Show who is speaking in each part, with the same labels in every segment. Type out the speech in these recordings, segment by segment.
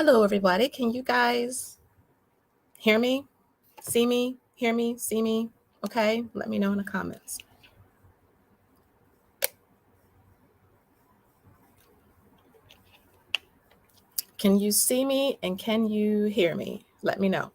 Speaker 1: Hello, everybody. Can you guys hear me, see me, hear me, see me? Okay, let me know in the comments. Can you see me and can you hear me? Let me know.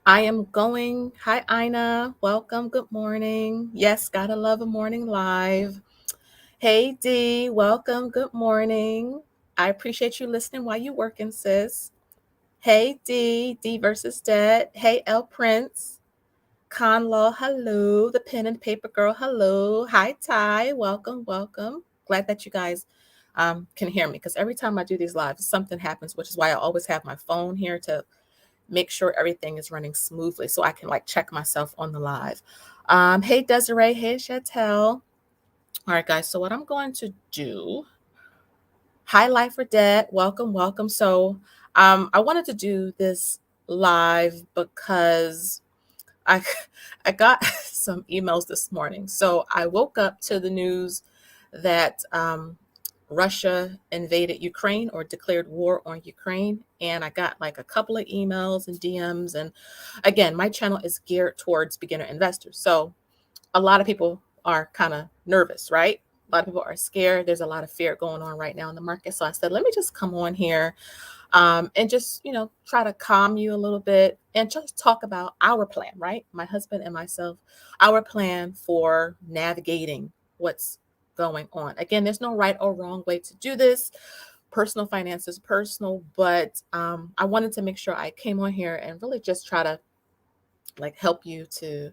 Speaker 1: I am going. Hi, Ina. Welcome. Good morning. Yes, gotta love a morning live. Hey, Dee. Welcome. Good morning. I appreciate you listening while you working, sis. Hey, D versus Dead. Hey, L Prince. Conlaw, hello. The pen and paper girl, hello. Hi, Ty. Welcome, welcome. Glad that you guys can hear me because every time I do these lives, something happens, which is why I always have my phone here to make sure everything is running smoothly so I can like check myself on the live. Hey, Desiree. Hey, Chantel. All right, guys. So what I'm going to do, hi, Life or Dead. Welcome, welcome. So I wanted to do this live because I I got some emails this morning. So I woke up to the news that Russia invaded Ukraine or declared war on Ukraine, and I got like a couple of emails and DMs. And again, my channel is geared towards beginner investors, so a lot of people are kind of nervous, right? A lot of people are scared. There's a lot of fear going on right now in the market. So I said, let me just come on here and just try to calm you a little bit and just talk about our plan, right? My husband and myself, our plan for navigating what's going on. Again, there's no right or wrong way to do this. Personal finance is personal, but I wanted to make sure I came on here and really just try to like help you to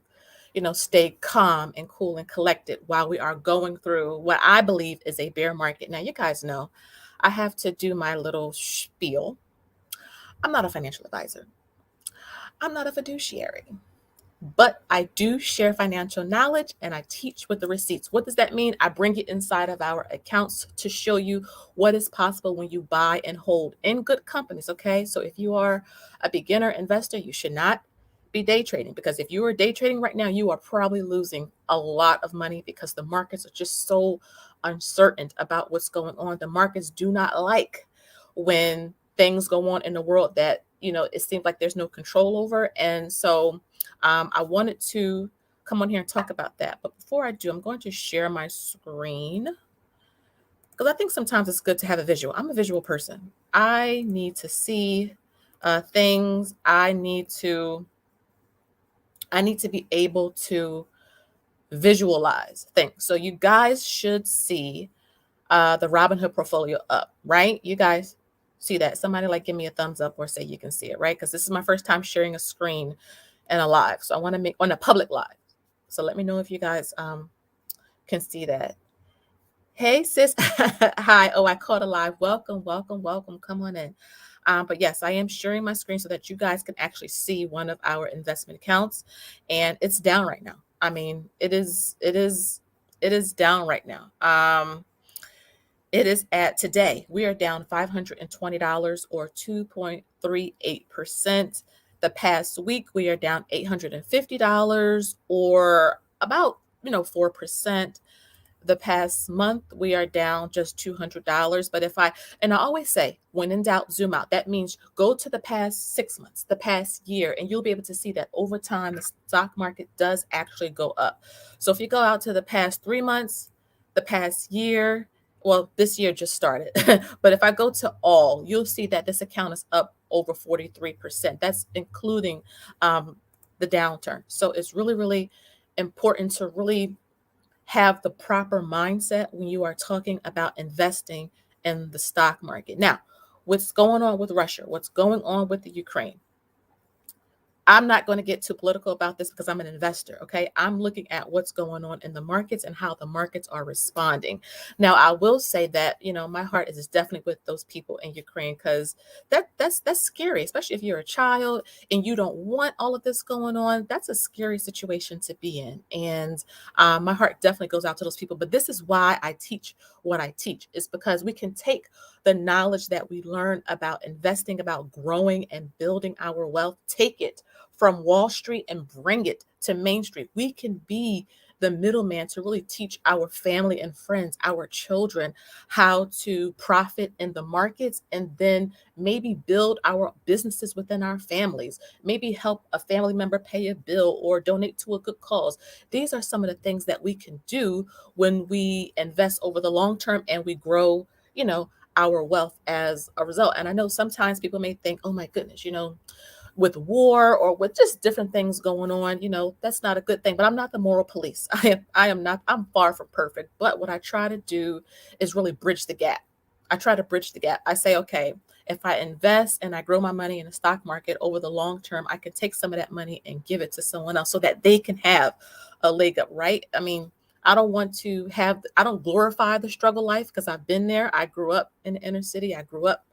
Speaker 1: stay calm and cool and collected while we are going through what I believe is a bear market. Now, you guys know I have to do my little spiel. I'm not a financial advisor. I'm not a fiduciary, but I do share financial knowledge and I teach with the receipts. What does that mean? I bring it inside of our accounts to show you what is possible when you buy and hold in good companies. Okay. So if you are a beginner investor, you should not be day trading, because if you are day trading right now, you are probably losing a lot of money because the markets are just so uncertain about what's going on. The markets do not like when things go on in the world that it seems like there's no control over. And so I wanted to come on here and talk about that. But before I do, I'm going to share my screen because I think sometimes it's good to have a visual. I'm a visual person. I need to see things. I need to be able to visualize things. So you guys should see the Robinhood portfolio up, right? You guys see that? Somebody like give me a thumbs up or say you can see it, right? Because this is my first time sharing a screen in a live. So I want to make on a public live. So let me know if you guys can see that. Hey, sis. Hi. Oh, I caught a live. Welcome, welcome, welcome. Come on in. But yes, I am sharing my screen so that you guys can actually see one of our investment accounts, and it's down right now. I mean, it is down right now. It is at today. We are down $520 or 2.38%. The past week, we are down $850 or about 4%. The past month, we are down just $200. But and I always say, when in doubt, zoom out. That means go to the past 6 months, the past year, and you'll be able to see that over time, the stock market does actually go up. So if you go out to the past 3 months, the past year, well, this year just started, but if I go to all, you'll see that this account is up over 43%. That's including the downturn. So it's really, really important to really have the proper mindset when you are talking about investing in the stock market. Now, what's going on with Russia? What's going on with the Ukraine? I'm not going to get too political about this because I'm an investor. Okay. I'm looking at what's going on in the markets and how the markets are responding. Now, I will say that, my heart is definitely with those people in Ukraine because that's scary, especially if you're a child and you don't want all of this going on. That's a scary situation to be in. And my heart definitely goes out to those people. But this is why I teach what I teach, is because we can take the knowledge that we learn about investing, about growing and building our wealth, take it from Wall Street and bring it to Main Street. We can be the middleman to really teach our family and friends, our children, how to profit in the markets and then maybe build our businesses within our families, maybe help a family member pay a bill or donate to a good cause. These are some of the things that we can do when we invest over the long term and we grow, our wealth as a result. And I know sometimes people may think, oh my goodness, with war or with just different things going on, that's not a good thing. But I'm not the moral police. I am not, I'm far from perfect. But what I try to do is really bridge the gap. I try to bridge the gap. I say, okay, if I invest and I grow my money in the stock market over the long term, I can take some of that money and give it to someone else so that they can have a leg up, right? I mean, I don't glorify the struggle life because I've been there. I grew up in the inner city. I grew up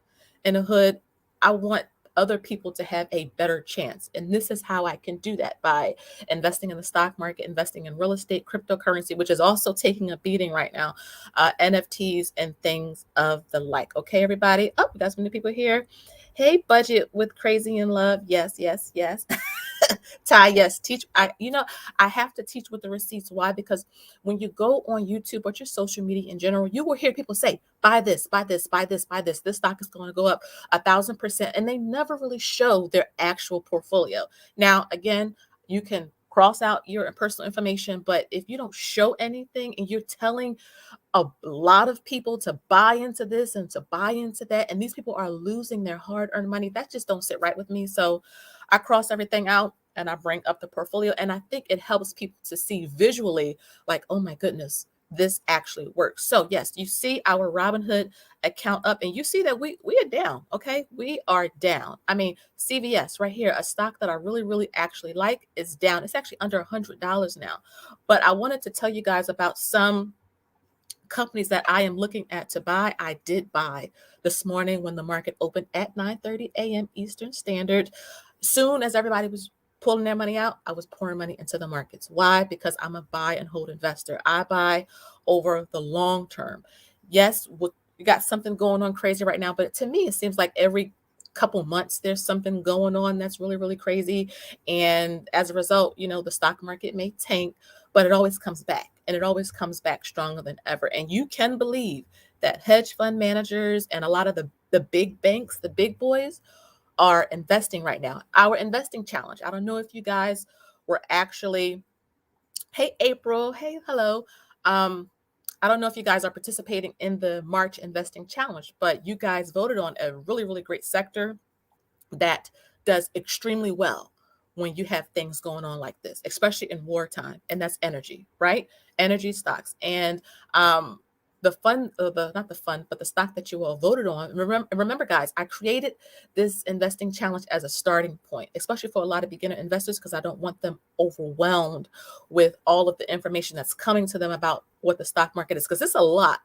Speaker 1: in the hood. I want other people to have a better chance. And this is how I can do that, by investing in the stock market, investing in real estate, cryptocurrency, which is also taking a beating right now, NFTs and things of the like. Okay, everybody. Oh, we got some new people here. Hey, budget with crazy in love. Yes, yes, yes. Ty, yes, teach. I have to teach with the receipts. Why? Because when you go on YouTube or your social media in general, you will hear people say, buy this, buy this, buy this, buy this. This stock is going to go up 1,000%. And they never really show their actual portfolio. Now, again, you can cross out your personal information, but if you don't show anything and you're telling a lot of people to buy into this and to buy into that, and these people are losing their hard-earned money, that just don't sit right with me. So I cross everything out and I bring up the portfolio, and I think it helps people to see visually, like, oh my goodness, this actually works. So yes, you see our Robinhood account up, and you see that we are down. Okay, we are down. I mean, CVS right here, a stock that I really really actually like, is down. It's actually under $100 now. But I wanted to tell you guys about some companies that I am looking at to buy. I did buy this morning when the market opened at 9:30 a.m. Eastern Standard. Soon as everybody was pulling their money out, I was pouring money into the markets. Why? Because I'm a buy and hold investor. I buy over the long term. Yes, we got something going on crazy right now, but to me, it seems like every couple months there's something going on that's really really crazy, and as a result, the stock market may tank, but it always comes back, and it always comes back stronger than ever. And you can believe that hedge fund managers and a lot of the big banks, the big boys, are investing right now. Our investing challenge. I don't know if you guys were actually, hey April, hey, hello. I don't know if you guys are participating in the March investing challenge, but you guys voted on a really, really great sector that does extremely well when you have things going on like this, especially in wartime, and that's energy, right? Energy stocks. And the fund, the not the fund, but the stock that you all voted on. Remember, guys, I created this investing challenge as a starting point, especially for a lot of beginner investors, because I don't want them overwhelmed with all of the information that's coming to them about what the stock market is, because it's a lot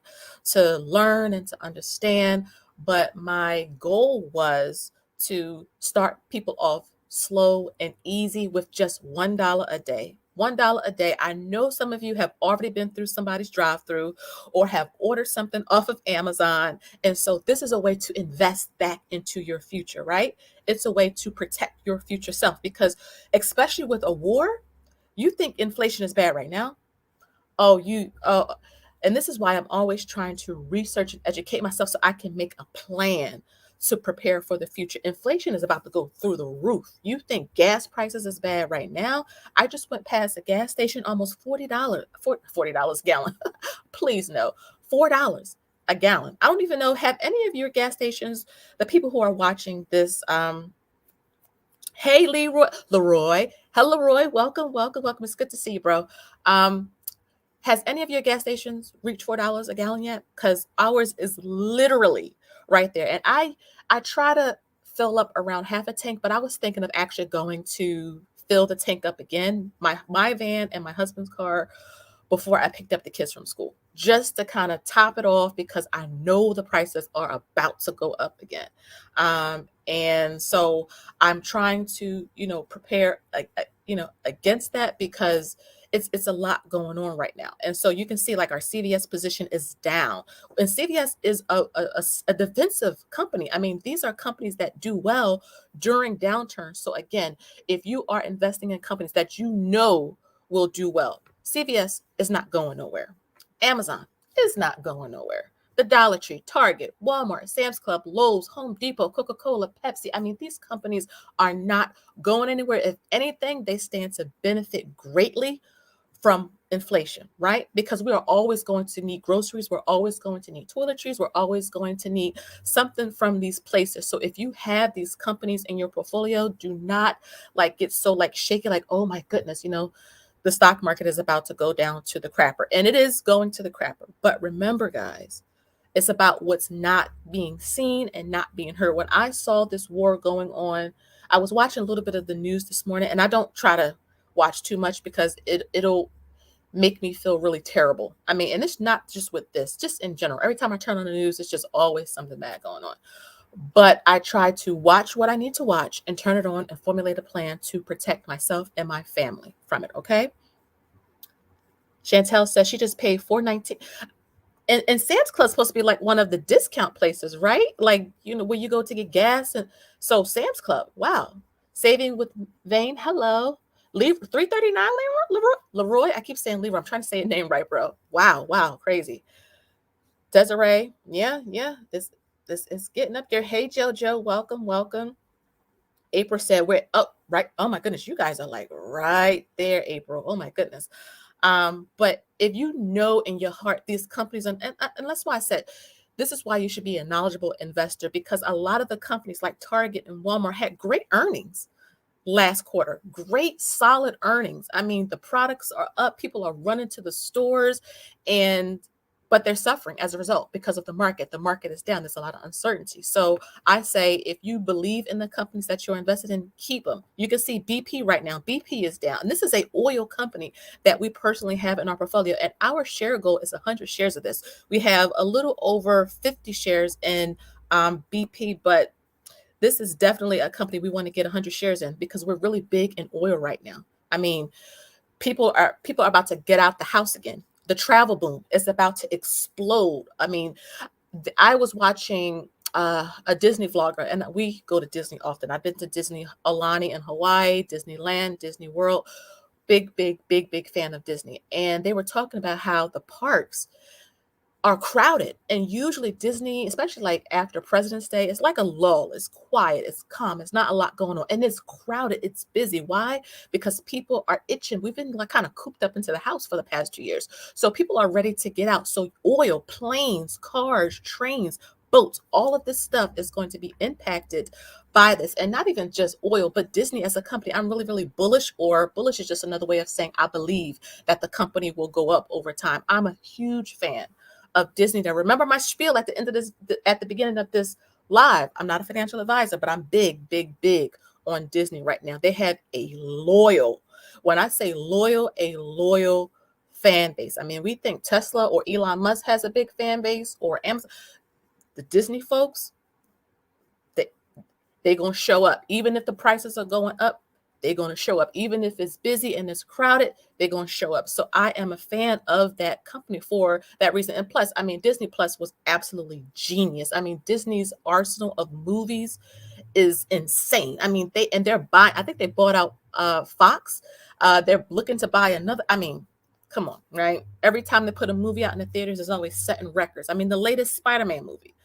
Speaker 1: to learn and to understand. But my goal was to start people off slow and easy with just $1 a day. $1 a day. I know some of you have already been through somebody's drive through or have ordered something off of Amazon. And so this is a way to invest back into your future, right? It's a way to protect your future self, because especially with a war, you think inflation is bad right now. Oh, and this is why I'm always trying to research and educate myself so I can make a plan to prepare for the future. Inflation is about to go through the roof. You think gas prices is bad right now? I just went past a gas station, almost $40, $40 a gallon. Please no, $4 a gallon. I don't even know, have any of your gas stations, the people who are watching this, hey Leroy, hello Leroy, welcome, welcome, welcome. It's good to see you, bro. Um, has any of your gas stations reached $4 a gallon yet? Because ours is literally right there. And I try to fill up around half a tank, but I was thinking of actually going to fill the tank up again, my van and my husband's car, before I picked up the kids from school, just to kind of top it off because I know the prices are about to go up again. And so I'm trying to, prepare against that because it's a lot going on right now. And so you can see like our CVS position is down. And CVS is a defensive company. I mean, these are companies that do well during downturns. So again, if you are investing in companies that you know will do well, CVS is not going nowhere. Amazon is not going nowhere. The Dollar Tree, Target, Walmart, Sam's Club, Lowe's, Home Depot, Coca-Cola, Pepsi. I mean, these companies are not going anywhere. If anything, they stand to benefit greatly from inflation, right? Because we are always going to need groceries. We're always going to need toiletries. We're always going to need something from these places. So if you have these companies in your portfolio, do not like get so like shaky, like, oh my goodness, the stock market is about to go down to the crapper. And it is going to the crapper. But remember, guys, it's about what's not being seen and not being heard. When I saw this war going on, I was watching a little bit of the news this morning, and I don't try to watch too much because it'll make me feel really terrible. I mean, and it's not just with this, just in general. Every time I turn on the news, it's just always something bad going on. But I try to watch what I need to watch and turn it on and formulate a plan to protect myself and my family from it. Okay. Chantel says she just paid $4.19. And Sam's Club's supposed to be like one of the discount places, right? Like, where you go to get gas. And so Sam's Club, wow. Saving with Vane, hello. Leave 339 Leroy. I keep saying Leroy. I'm trying to say your name right, bro. Wow, crazy. Desiree, yeah. This is getting up there. Hey Jojo, welcome. April said we're up, right? Oh my goodness, you guys are like right there, April. Oh my goodness. But if you know in your heart these companies, and that's why I said this is why you should be a knowledgeable investor, because a lot of the companies like Target and Walmart had great earnings last quarter, great solid earnings. I mean, the products are up, people are running to the stores, and but they're suffering as a result because of the market. The market is down. There's a lot of uncertainty. So I say, if you believe in the companies that you're invested in, keep them. You can see BP right now. BP is down. And this is a oil company that we personally have in our portfolio. And our share goal is 100 shares of this. We have a little over 50 shares in BP, but this is definitely a company we want to get 100 shares in because we're really big in oil right now. I mean, people are about to get out the house again. The travel boom is about to explode. I mean, I was watching a Disney vlogger, and we go to Disney often. I've been to Disney Alani in Hawaii, Disneyland, Disney World. Big fan of Disney. And they were talking about how the parks are crowded. And usually Disney, especially like after President's Day, it's like a lull. It's quiet, it's calm, it's not a lot going on. And it's crowded, it's busy. Why? Because people are itching. We've been like kind of cooped up into the house for the past 2 years. So people are ready to get out. So oil, planes, cars, trains, boats, all of this stuff is going to be impacted by this. And not even just oil, but Disney as a company. I'm really bullish, or bullish is just another way of saying I believe that the company will go up over time. I'm a huge fan of Disney. Now, remember my spiel at the end of this, at the beginning of this live. I'm not a financial advisor, but I'm big on Disney right now. They have a loyal, when I say loyal, a loyal fan base. I mean, we think Tesla or Elon Musk has a big fan base, or Amazon. The Disney folks, they're going to show up. Even if the prices are going up, they're going to show up. Even if it's busy and it's crowded, they're going to show up. So I am a fan of that company for that reason. And plus, I mean, Disney Plus was absolutely genius. I mean, Disney's arsenal of movies is insane. I mean, they're buying, I think they bought out Fox. They're looking to buy another. I mean, come on, right? Every time they put a movie out in the theaters, is always setting records. I mean, the latest Spider-Man movie.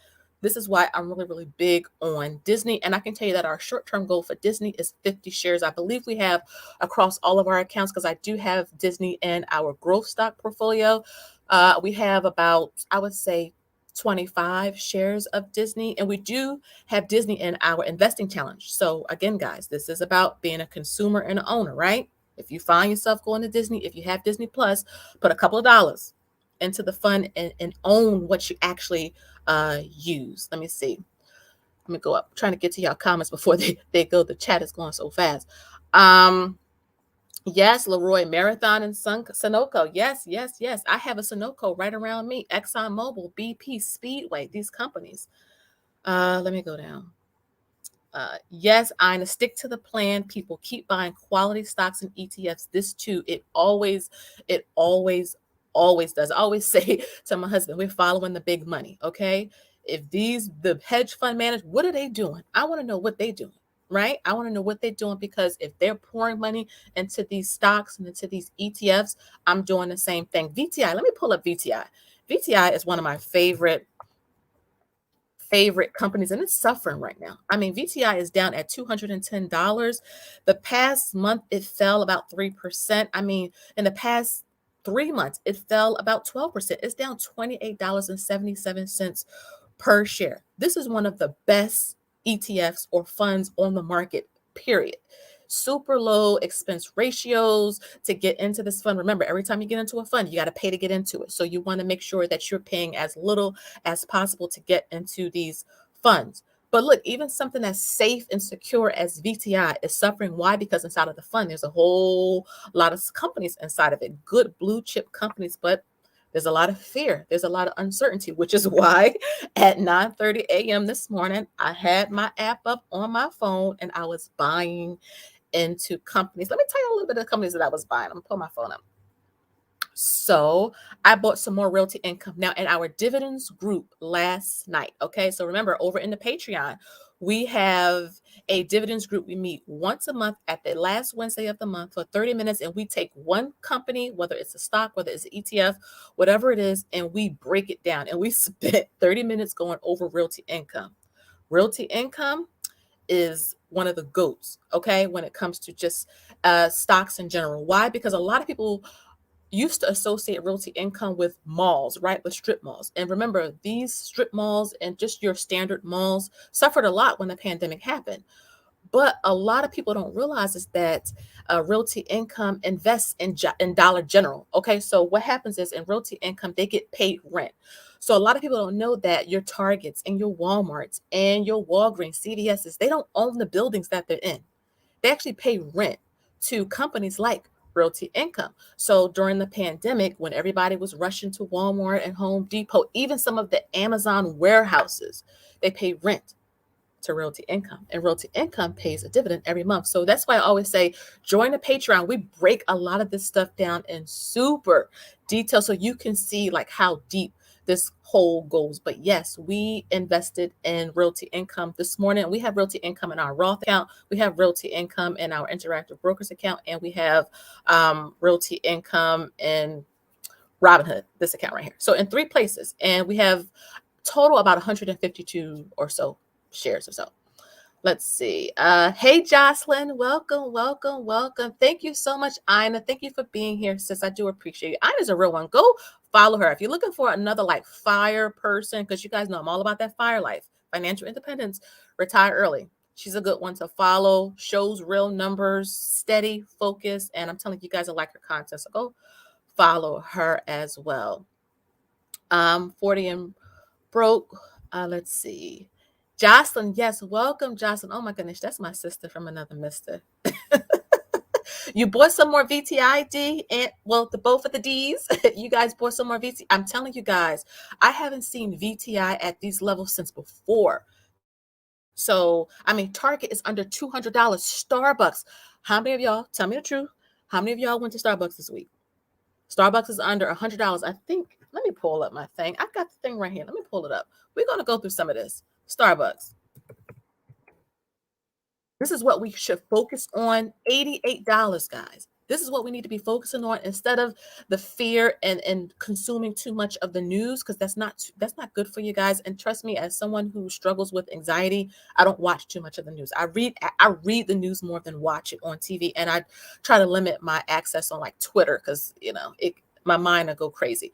Speaker 1: This is why I'm really big on Disney. And I can tell you that our short-term goal for Disney is 50 shares. I believe we have across all of our accounts, because I do have Disney in our growth stock portfolio. We have about, I would say, 25 shares of Disney. And we do have Disney in our investing challenge. So again, guys, this is about being a consumer and an owner, right? If you find yourself going to Disney, if you have Disney Plus, put a couple of dollars into the fund and own what you actually use. Let me see. Let me go up. I'm trying to get to y'all comments before they go. The chat is going so fast. Yes, Leroy Marathon and Sunoco. Yes, yes, yes. I have a Sunoco right around me. ExxonMobil, BP, Speedway, these companies. Let me go down. Yes, Ina, stick to the plan. People keep buying quality stocks and ETFs. This too, it always does. I always say to my husband, we're following the big money. Okay. If the hedge fund managers, what are they doing? I want to know what they're doing, right? I want to know what they're doing because if they're pouring money into these stocks and into these ETFs, I'm doing the same thing. VTI, let me pull up VTI. VTI is one of my favorite companies, and it's suffering right now. I mean, VTI is down at $210. The past month, it fell about 3%. I mean, in the past 3 months, it fell about 12%. It's down $28.77 per share. This is one of the best ETFs or funds on the market, period. Super low expense ratios to get into this fund. Remember, every time you get into a fund, you got to pay to get into it. So you want to make sure that you're paying as little as possible to get into these funds. But look, even something as safe and secure as VTI is suffering. Why? Because inside of the fund, there's a whole lot of companies inside of it, good blue chip companies, but there's a lot of fear. There's a lot of uncertainty, which is why at 9:30 a.m. this morning, I had my app up on my phone and I was buying into companies. Let me tell you a little bit of the companies that I was buying. I'm gonna pull my phone up. So I bought some more realty income. Now, in our dividends group last night, okay? So remember, over in the Patreon, we have a dividends group. We meet once a month at the last Wednesday of the month for 30 minutes, and we take one company, whether it's a stock, whether it's an ETF, whatever it is, and we break it down. And we spent 30 minutes going over realty income. Realty income is one of the goats, okay, when it comes to just stocks in general. Why? Because a lot of people used to associate realty income with malls, right? With strip malls. And remember, these strip malls and just your standard malls suffered a lot when the pandemic happened. But a lot of people don't realize is that realty income invests in Dollar General. Okay, so what happens is in realty income, they get paid rent. So a lot of people don't know that your Targets and your Walmarts and your Walgreens, CVSs, they don't own the buildings that they're in. They actually pay rent to companies like Realty Income. So during the pandemic, when everybody was rushing to Walmart and Home Depot, even some of the Amazon warehouses, they pay rent to Realty Income, and Realty Income pays a dividend every month. So that's why I always say join the Patreon. We break a lot of this stuff down in super detail so you can see like how deep this hole goes. But yes, we invested in Realty Income this morning. We have Realty Income in our Roth account. We have Realty Income in our Interactive Brokers account, and we have Realty Income in Robinhood, this account right here. So in three places, and we have total about 152 or so shares or so. Let's see. Hey, Jocelyn. Welcome, welcome, welcome. Thank you so much, Ina. Thank you for being here, sis. I do appreciate you. Ina's a real one. Go follow her. If you're looking for another like fire person, because you guys know I'm all about that fire life, financial independence, retire early. She's a good one to follow, shows real numbers, steady, focus, and I'm telling you guys, I like her content. So go follow her as well. 40 and broke. Let's see. Jocelyn, yes, welcome, Jocelyn. Oh my goodness, that's my sister from another mister. You bought some more VTID and well, the both of the D's. You guys bought some more VTI. I'm telling you guys, I haven't seen VTI at these levels since before. So, I mean, Target is under $200. Starbucks. How many of y'all, tell me the truth, how many of y'all went to Starbucks this week? Starbucks is under $100. I think, let me pull up my thing. I've got the thing right here. Let me pull it up. We're going to go through some of this. Starbucks. This is what we should focus on. $88, guys. This is what we need to be focusing on instead of the fear and consuming too much of the news, because that's not good for you guys. And trust me, as someone who struggles with anxiety, I don't watch too much of the news. I read the news more than watch it on TV, and I try to limit my access on like Twitter because my mind will go crazy.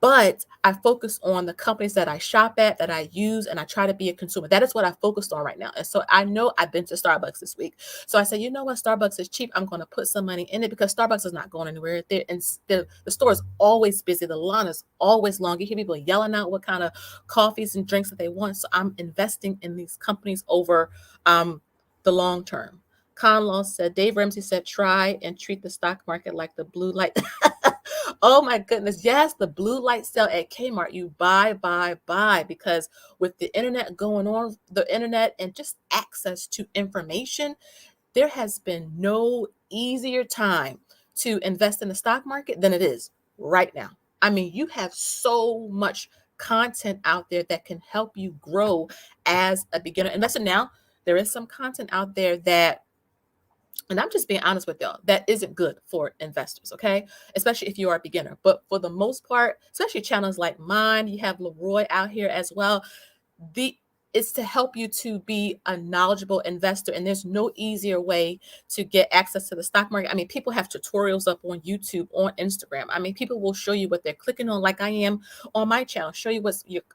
Speaker 1: But I focus on the companies that I shop at, that I use, and I try to be a consumer. That is what I focused on right now. And so I know I've been to Starbucks this week. So I said, you know what? Starbucks is cheap. I'm going to put some money in it because Starbucks is not going anywhere. The store is always busy. The line is always long. You hear people yelling out what kind of coffees and drinks that they want. So I'm investing in these companies over the long term. Conlaw said, Dave Ramsey said, try and treat the stock market like the blue light. Oh my goodness. Yes, the blue light sale at Kmart. You buy, because with the internet going on, the internet and just access to information, there has been no easier time to invest in the stock market than it is right now. I mean, you have so much content out there that can help you grow as a beginner investor. Now, there is some content out there that, and I'm just being honest with y'all, that isn't good for investors, okay? Especially if you are a beginner. But for the most part, especially channels like mine, you have Leroy out here as well. The It's to help you to be a knowledgeable investor, and there's no easier way to get access to the stock market. I mean, people have tutorials up on YouTube, on Instagram. I mean, people will show you what they're clicking on, like I am on my channel, show you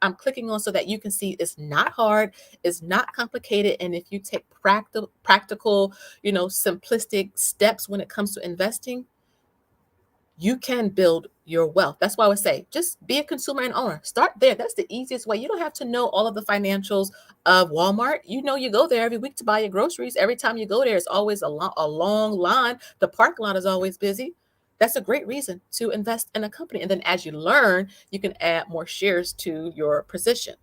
Speaker 1: I'm clicking on so that you can see it's not hard, it's not complicated, and if you take practical, simplistic steps when it comes to investing, you can build your wealth. That's why I would say just be a consumer and owner. Start there. That's the easiest way. You don't have to know all of the financials of Walmart. You go there every week to buy your groceries. Every time you go there, it's always a long line. The parking lot is always busy. That's a great reason to invest in a company. And then as you learn, you can add more shares to your position.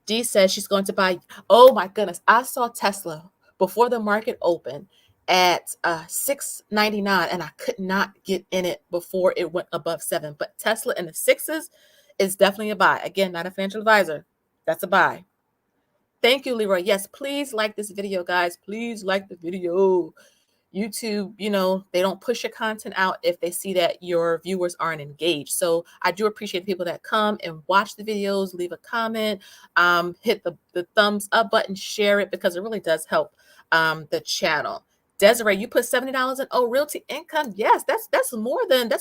Speaker 1: Dee says she's going to buy. Oh my goodness. I saw Tesla before the market opened at $6.99, and I could not get in it before it went above 7. But Tesla in the sixes is definitely a buy. Again, not a financial advisor. That's a buy. Thank you, Leroy. Yes, please like this video, guys. Please like the video. YouTube, they don't push your content out if they see that your viewers aren't engaged. So I do appreciate people that come and watch the videos, leave a comment, hit the thumbs up button, share it, because it really does help the channel. Desiree, you put $70 in realty income. Yes, that's a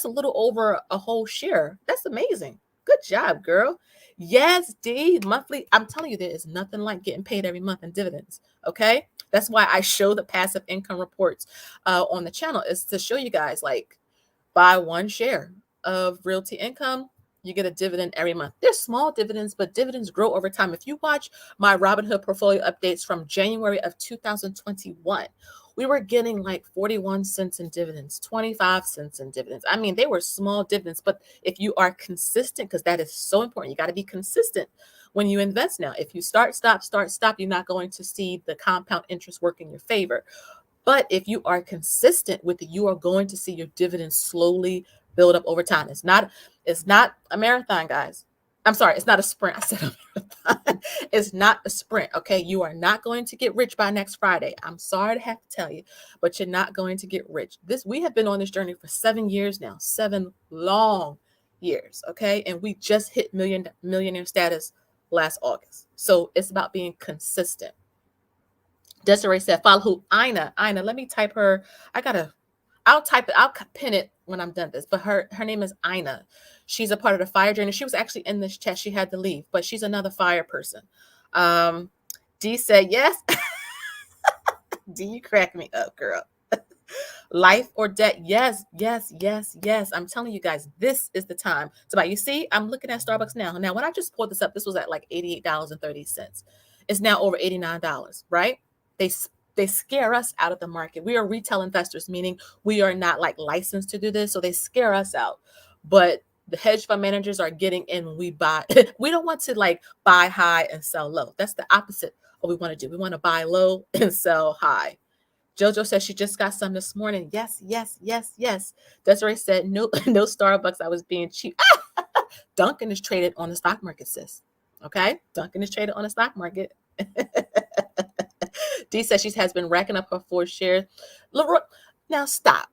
Speaker 1: little over a whole share. That's amazing. Good job, girl. Yes, D, monthly. I'm telling you, there is nothing like getting paid every month in dividends. Okay. That's why I show the passive income reports on the channel, is to show you guys, like, buy one share of realty income, you get a dividend every month. They're small dividends, but dividends grow over time. If you watch my Robinhood portfolio updates from January of 2021, we were getting like 41 cents in dividends, 25 cents in dividends. I mean, they were small dividends, but if you are consistent, because that is so important, you got to be consistent when you invest. Now, if you start, stop, you're not going to see the compound interest work in your favor. But if you are consistent with it, you are going to see your dividends slowly build up over time. It's not a marathon, guys. I'm sorry, it's not a sprint. I said a marathon. It's not a sprint, okay? You are not going to get rich by next Friday. I'm sorry to have to tell you, but you're not going to get rich. We have been on this journey for 7 years now, 7 long years, okay? And we just hit millionaire status last August. So it's about being consistent. Desiree said, follow who? Ina, let me type her. I'll type it. I'll pin it when I'm done this. But her name is Ina. She's a part of the fire journey. She was actually in this chat. She had to leave, but she's another fire person. Dee said, yes. Dee, you crack me up, girl. Life or debt. Yes. I'm telling you guys, this is the time to buy. You see, I'm looking at Starbucks now. Now, when I just pulled this up, this was at like $88.30. It's now over $89, right? They scare us out of the market. We are retail investors, meaning we are not like licensed to do this. So they scare us out. But the hedge fund managers are getting in when we buy. We don't want to like buy high and sell low. That's the opposite of what we want to do. We want to buy low and sell high. Jojo says she just got some this morning. Yes. Desiree said, no Starbucks. I was being cheap. Dunkin' is traded on the stock market, sis. Okay? Dunkin' is traded on the stock market. Dee says she has been racking up her 4 shares. Leroy, now stop.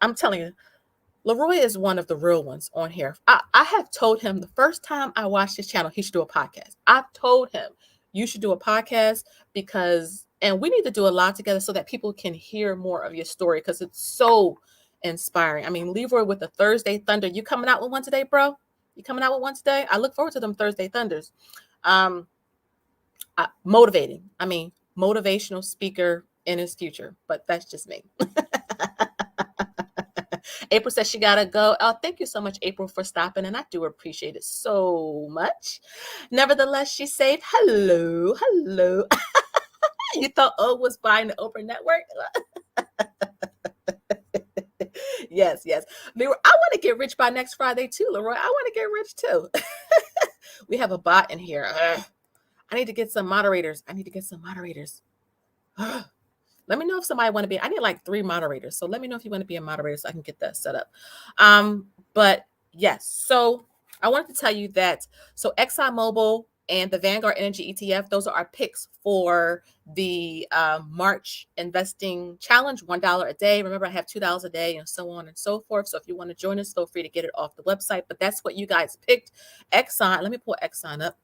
Speaker 1: I'm telling you, Leroy is one of the real ones on here. I have told him the first time I watched his channel, he should do a podcast. I've told him, you should do a podcast and we need to do a lot together so that people can hear more of your story, because it's so inspiring. I mean, Leroy with the Thursday Thunder. You coming out with one today, bro? You coming out with one today? I look forward to them Thursday Thunders. Um, motivating. I mean, motivational speaker in his future, but that's just me. April says she gotta go. Oh, thank you so much, April, for stopping, and I do appreciate it so much. Nevertheless, she said, "Hello, hello." You thought O was buying the Oprah Network? Yes, yes. Leroy, I want to get rich by next Friday too, Leroy. I want to get rich too. We have a bot in here. Ugh. I need to get some moderators. I need to get some moderators. Ugh. Let me know if somebody want to be. I need like 3 moderators. So let me know if you want to be a moderator so I can get that set up. But yes, so I wanted to tell you that so ExxonMobil and the Vanguard Energy ETF, those are our picks for the March investing challenge, $1 a day. Remember, I have $2 a day and so on and so forth. So if you want to join us, feel free to get it off the website. But that's what you guys picked. Exxon, let me pull Exxon up.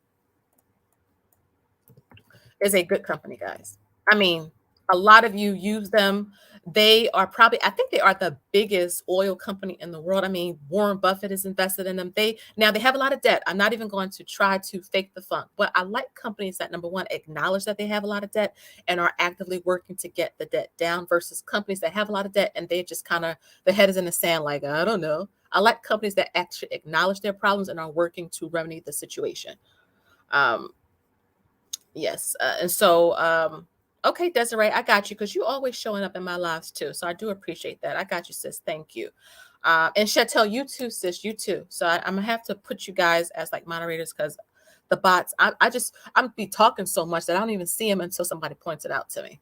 Speaker 1: Is a good company, guys. I mean, a lot of you use them. They are probably, I think they are the biggest oil company in the world. I mean, Warren Buffett is invested in them. They have a lot of debt. I'm not even going to try to fake the funk, but I like companies that, number one, acknowledge that they have a lot of debt and are actively working to get the debt down versus companies that have a lot of debt and they just kind of, the head is in the sand, like, I don't know. I like companies that actually acknowledge their problems and are working to remedy the situation. Yes. And so, okay, Desiree, I got you because you always showing up in my lives too. So I do appreciate that. I got you, sis. Thank you. And Chantel, you too, sis. You too. So I'm gonna have to put you guys as like moderators because the bots. I'm be talking so much that I don't even see them until somebody points it out to me.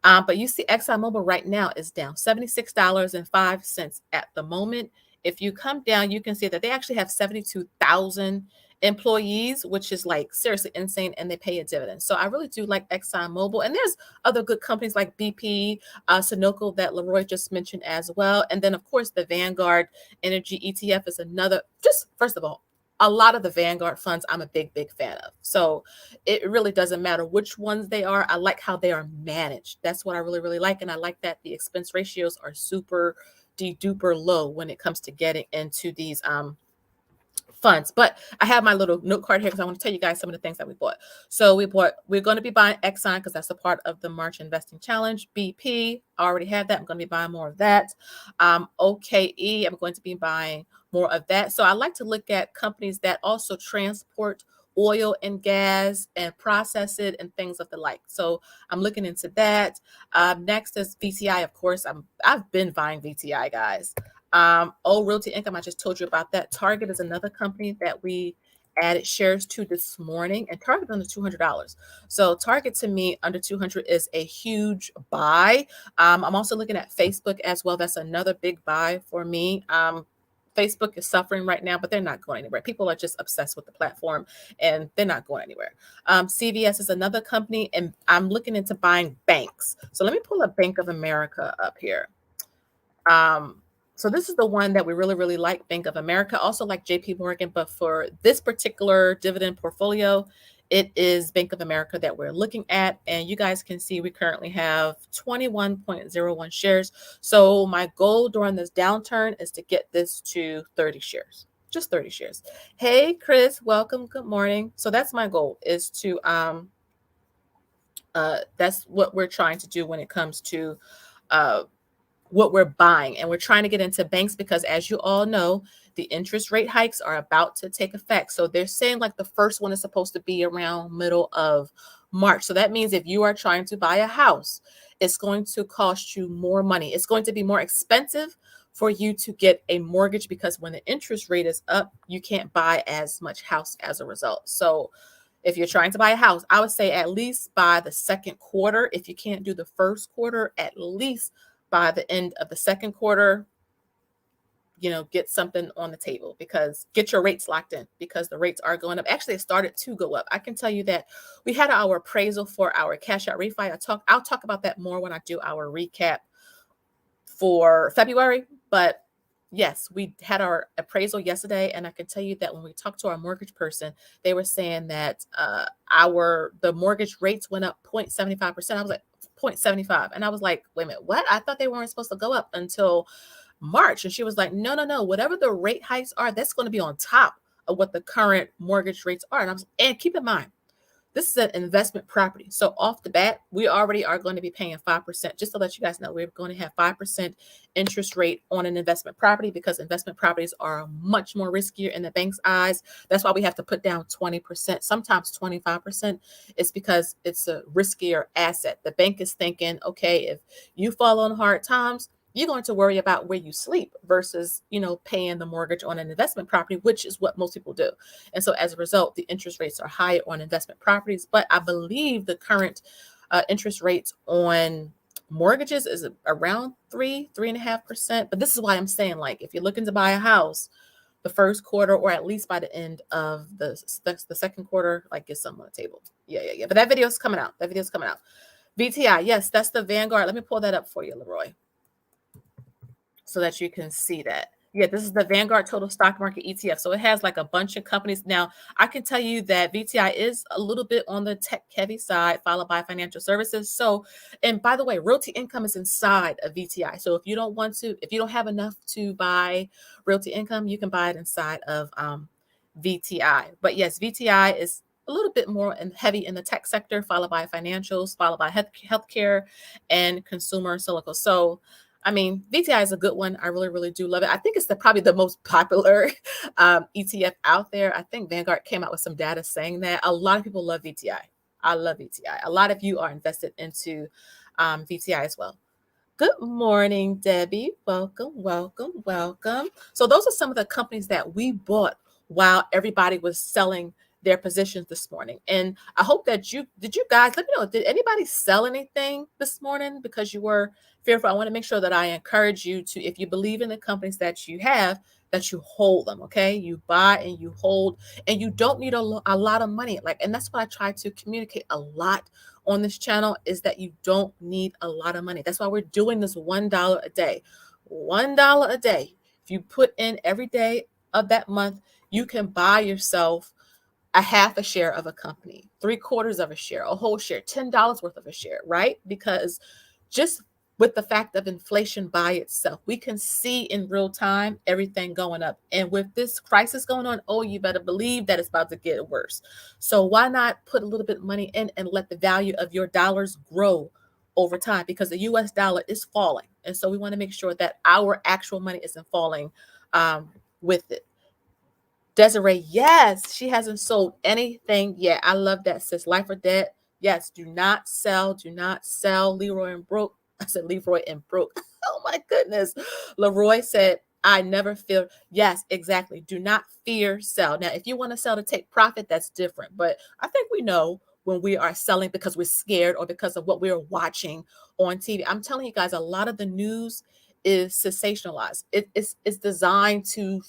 Speaker 1: But you see, ExxonMobil right now is down $76.05 at the moment. If you come down, you can see that they actually have 72,000 employees, which is like seriously insane, and they pay a dividend. So I really do like ExxonMobil. And there's other good companies like BP, Sunoco that Leroy just mentioned as well. And then, of course, the Vanguard Energy ETF is another, just first of all, a lot of the Vanguard funds I'm a big, big fan of. So it really doesn't matter which ones they are. I like how they are managed. That's what I really, really like. And I like that the expense ratios are super duper low when it comes to getting into these funds. But I have my little note card here because I want to tell you guys some of the things that we bought. So we're going to be buying Exxon because that's a part of the March Investing Challenge. BP, I already have that. I'm going to be buying more of that. OKE, I'm going to be buying more of that. So I like to look at companies that also transport oil and gas and process it and things of the like. So I'm looking into that. Next is VTI, of course. I've been buying VTI, guys. Realty Income, I just told you about that. Target is another company that we added shares to this morning, and Target under $200. So Target to me under 200 is a huge buy. I'm also looking at Facebook as well. That's another big buy for me. Facebook is suffering right now, but they're not going anywhere. People are just obsessed with the platform and they're not going anywhere. CVS is another company, and I'm looking into buying banks. So let me pull a Bank of America up here. So this is the one that we really, really like, Bank of America. Also like JP Morgan, but for this particular dividend portfolio, it is Bank of America that we're looking at. And you guys can see we currently have 21.01 shares. So my goal during this downturn is to get this to 30 shares, just 30 shares. Hey, Chris, welcome. Good morning. So that's my goal, is to, that's what we're trying to do when it comes to, what we're buying. And we're trying to get into banks because, as you all know, the interest rate hikes are about to take effect. So they're saying like the first one is supposed to be around middle of March. So that means if you are trying to buy a house, it's going to cost you more money. It's going to be more expensive for you to get a mortgage because when the interest rate is up, you can't buy as much house as a result. So if you're trying to buy a house, I would say at least by the second quarter. If you can't do the first quarter, at least by the end of the second quarter, get something on the table, because get your rates locked in because the rates are going up. Actually, it started to go up. I can tell you that we had our appraisal for our cash out refi. I'll talk about that more when I do our recap for February. But yes, we had our appraisal yesterday, and I can tell you that when we talked to our mortgage person, they were saying that the mortgage rates went up 0.75%. I was like, 0.75. And I was like, wait a minute, what? I thought they weren't supposed to go up until March. And she was like, no. Whatever the rate hikes are, that's going to be on top of what the current mortgage rates are. And keep in mind, this is an investment property. So off the bat, we already are going to be paying 5%. Just to let you guys know, we're going to have 5% interest rate on an investment property because investment properties are much more riskier in the bank's eyes. That's why we have to put down 20%, sometimes 25%. It's because it's a riskier asset. The bank is thinking, okay, if you fall on hard times, you're going to worry about where you sleep versus, paying the mortgage on an investment property, which is what most people do. And so as a result, the interest rates are higher on investment properties. But I believe the current interest rates on mortgages is around 3.5%. But this is why I'm saying, like, if you're looking to buy a house, the first quarter, or at least by the end of the second quarter, like, get something on the table. Yeah. But that video's coming out. VTI, yes, that's the Vanguard. Let me pull that up for you, Leroy, so that you can see that. Yeah, this is the Vanguard Total Stock Market ETF. So it has like a bunch of companies. Now, I can tell you that VTI is a little bit on the tech heavy side, followed by financial services. So, and by the way, Realty Income is inside of VTI. So if you don't have enough to buy Realty Income, you can buy it inside of VTI. But yes, VTI is a little bit more heavy in the tech sector, followed by financials, followed by healthcare and consumer silico. So I mean, VTI is a good one. I really, really do love it. I think it's probably the most popular ETF out there. I think Vanguard came out with some data saying that a lot of people love VTI. I love VTI. A lot of you are invested into VTI as well. Good morning, Debbie. Welcome, welcome, welcome. So those are some of the companies that we bought while everybody was selling their positions this morning. And I hope that you guys let me know, did anybody sell anything this morning because you were fearful? I want to make sure that I encourage you to, if you believe in the companies that you have, that you hold them. Okay, you buy and you hold, and you don't need a lot of money. And that's what I try to communicate a lot on this channel, is that you don't need a lot of money. That's why we're doing this $1 a day. $1 a day. If you put in every day of that month, you can buy yourself a half a share of a company, 3/4 of a share, a whole share, $10 worth of a share, right? Because just with the fact of inflation by itself, we can see in real time everything going up. And with this crisis going on, oh, you better believe that it's about to get worse. So why not put a little bit of money in and let the value of your dollars grow over time? Because the US dollar is falling. And so we want to make sure that our actual money isn't falling with it. Desiree, yes, she hasn't sold anything yet. I love that, sis. Life or debt. Yes, do not sell. Do not sell. Leroy and Brooke. I said Leroy and Brooke. Oh my goodness. Leroy said, I never fear. Yes, exactly. Do not fear sell. Now, if you want to sell to take profit, that's different. But I think we know when we are selling because we're scared or because of what we're watching on TV. I'm telling you guys, a lot of the news is sensationalized. It's designed to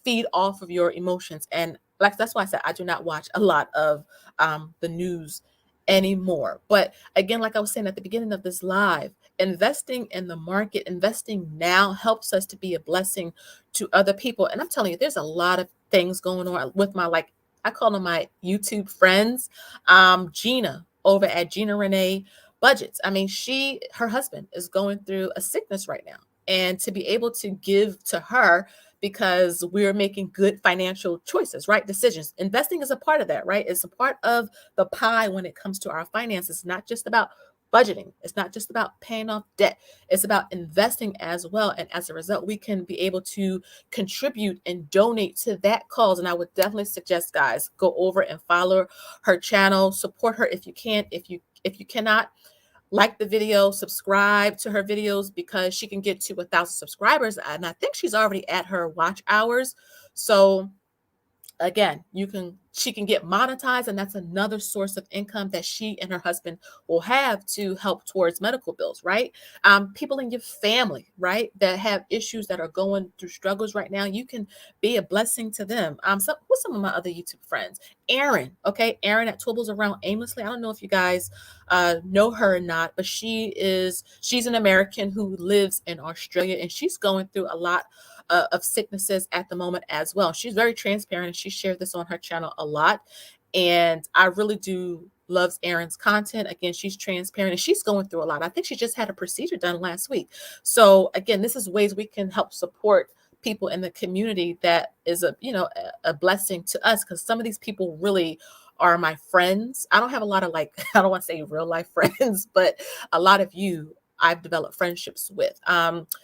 Speaker 1: feed off of your emotions. And that's why I said I do not watch a lot of the news anymore. But again, like I was saying at the beginning of this live, investing in the market, investing now helps us to be a blessing to other people. And I'm telling you, there's a lot of things going on with my, I call them my YouTube friends. Gina over at Gina Renee Budgets. I mean, her husband is going through a sickness right now. And to be able to give to her because we're making good financial choices, right? Decisions. Investing is a part of that, right? It's a part of the pie when it comes to our finances. It's not just about budgeting. It's not just about paying off debt. It's about investing as well. And as a result, we can be able to contribute and donate to that cause. And I would definitely suggest, guys, go over and follow her channel, support her if you can. If you cannot, like the video, subscribe to her videos, because she can get to 1,000 subscribers. And I think she's already at her watch hours. So again, she can get monetized, and that's another source of income that she and her husband will have to help towards medical bills, right? People in your family, right, that have issues, that are going through struggles right now, you can be a blessing to them. What's some of my other YouTube friends? Erin, okay, Erin at Twibbles Around Aimlessly. I don't know if you guys know her or not, but she's an American who lives in Australia, and she's going through a lot of sicknesses at the moment as well. She's very transparent, and she shared this on her channel a lot. And I really do loves Erin's content. Again, she's transparent and she's going through a lot. I think she just had a procedure done last week. So again, this is ways we can help support people in the community that is a blessing to us, because some of these people really are my friends. I don't have a lot of like I don't want to say real life friends, but a lot of you I've developed friendships with.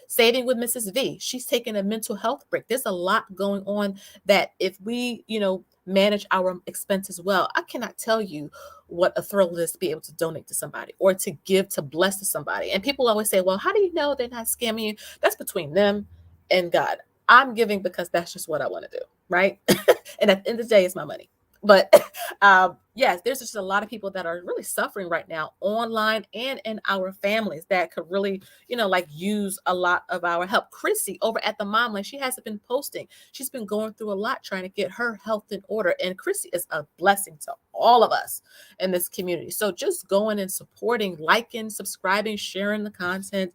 Speaker 1: Saving with Mrs. V, she's taking a mental health break. There's a lot going on that if we, manage our expenses well, I cannot tell you what a thrill it is to be able to donate to somebody or to give, to bless to somebody. And people always say, well, how do you know they're not scamming you? That's between them and God. I'm giving because that's just what I want to do, right? And at the end of the day, it's my money. But yes, there's just a lot of people that are really suffering right now online and in our families that could really, like use a lot of our help. Chrissy over at the Mom Lane, she hasn't been posting. She's been going through a lot trying to get her health in order. And Chrissy is a blessing to all of us in this community. So just going and supporting, liking, subscribing, sharing the content,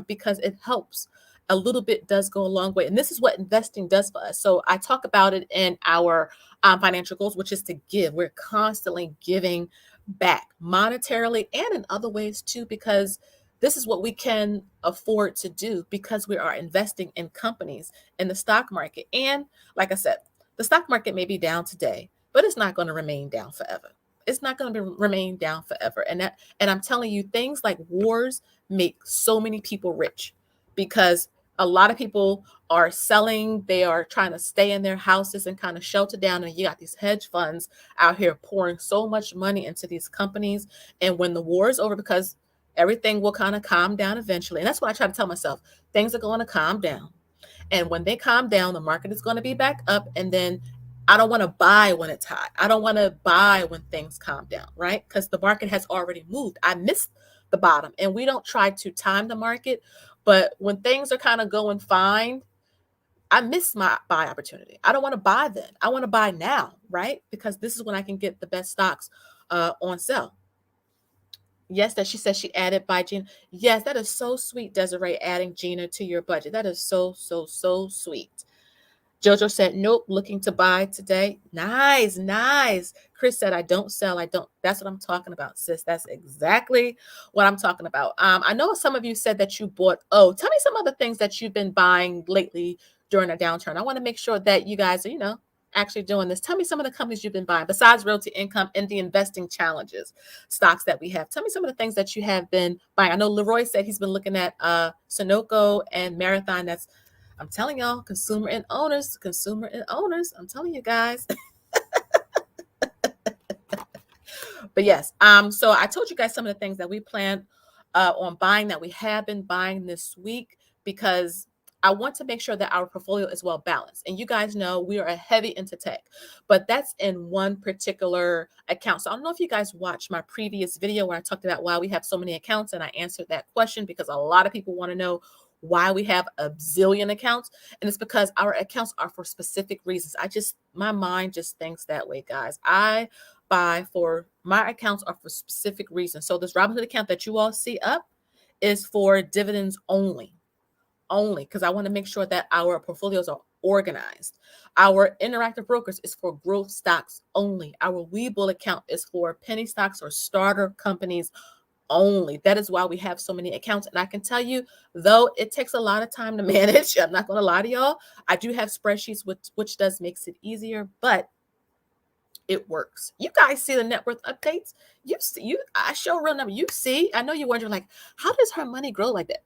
Speaker 1: because it helps. A little bit does go a long way. And this is what investing does for us. So I talk about it in our financial goals, which is to give. We're constantly giving back monetarily and in other ways too, because this is what we can afford to do because we are investing in companies in the stock market. And like I said, the stock market may be down today, but it's not going to remain down forever. It's not going to remain down forever. And I'm telling you, things like wars make so many people rich because a lot of people are selling, they are trying to stay in their houses and kind of shelter down. And you got these hedge funds out here pouring so much money into these companies. And when the war is over, because everything will kind of calm down eventually. And that's what I try to tell myself. Things are going to calm down. And when they calm down, the market is going to be back up. And then I don't want to buy when it's hot. I don't want to buy when things calm down, right? Because the market has already moved. I missed the bottom. And we don't try to time the market. But when things are kind of going fine, I miss my buy opportunity. I don't want to buy then. I want to buy now, right? Because this is when I can get the best stocks on sale. Yes, that she says she added by Gina. Yes, that is so sweet, Desiree, adding Gina to your budget. That is so, so, so sweet. Jojo said, nope, looking to buy today. Nice, nice. Chris said, I don't sell. I don't. That's what I'm talking about, sis. That's exactly what I'm talking about. I know some of you said that you bought. Oh, tell me some other things that you've been buying lately during a downturn. I want to make sure that you guys are, actually doing this. Tell me some of the companies you've been buying besides Realty Income and the investing challenges stocks that we have. Tell me some of the things that you have been buying. I know Leroy said he's been looking at Sunoco and Marathon. I'm telling y'all, consumer and owners. I'm telling you guys. But yes, so I told you guys some of the things that we plan on buying, that we have been buying this week, because I want to make sure that our portfolio is well balanced. And you guys know we are a heavy into tech, but that's in one particular account. So I don't know if you guys watched my previous video where I talked about why we have so many accounts, and I answered that question because a lot of people want to know why we have a zillion accounts. And it's because our accounts are for specific reasons. My mind just thinks that way, guys. I buy for my accounts are for specific reasons. So this Robinhood account that you all see up is for dividends only, because I want to make sure that our portfolios are organized. Our interactive brokers is for growth stocks only. Our Webull account is for penny stocks or starter companies only. That is why we have so many accounts. And I can tell you, though it takes a lot of time to manage, I'm not going to lie to y'all, I do have spreadsheets, which does makes it easier, but it works. You guys see the net worth updates. I show a real number. You see, I know you're wondering, like, how does her money grow like that?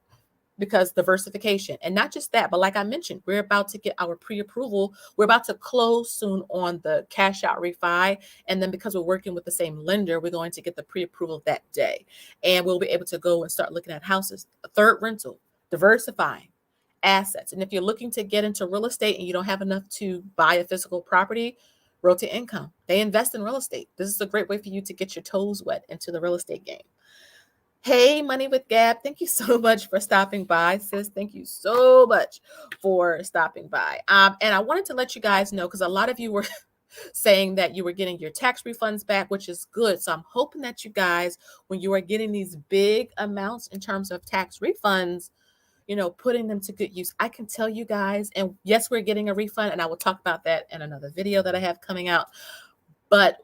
Speaker 1: Because diversification. And not just that, but like I mentioned, we're about to get our pre-approval. We're about to close soon on the cash out refi. And then because we're working with the same lender, we're going to get the pre-approval that day. And we'll be able to go and start looking at houses, a third rental, diversifying assets. And if you're looking to get into real estate and you don't have enough to buy a physical property, Realty Income, they invest in real estate. This is a great way for you to get your toes wet into the real estate game. Hey, Money with Gab, thank you so much for stopping by, sis. Thank you so much for stopping by. And I wanted to let you guys know, because a lot of you were saying that you were getting your tax refunds back, which is good. So I'm hoping that you guys, when you are getting these big amounts in terms of tax refunds, putting them to good use. I can tell you guys, and yes, we're getting a refund, and I will talk about that in another video that I have coming out. But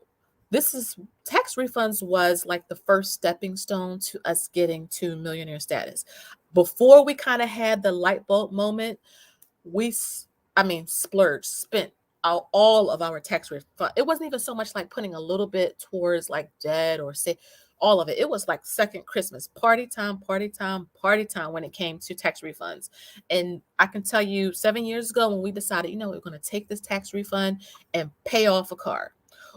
Speaker 1: tax refunds was like the first stepping stone to us getting to millionaire status. Before we kind of had the light bulb moment, splurged, spent all of our tax refund. It wasn't even so much like putting a little bit towards like debt or say all of it. It was like second Christmas, party time, party time, party time when it came to tax refunds. And I can tell you 7 years ago when we decided, we're going to take this tax refund and pay off a car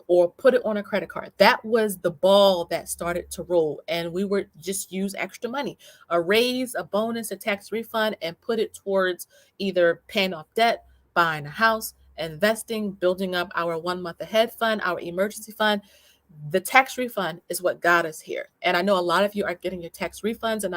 Speaker 1: or put it on a credit card. That was the ball that started to roll. And we would just use extra money, a raise, a bonus, a tax refund, and put it towards either paying off debt, buying a house, investing, building up our 1 month ahead fund, our emergency fund. The tax refund is what got us here. And I know a lot of you are getting your tax refunds, and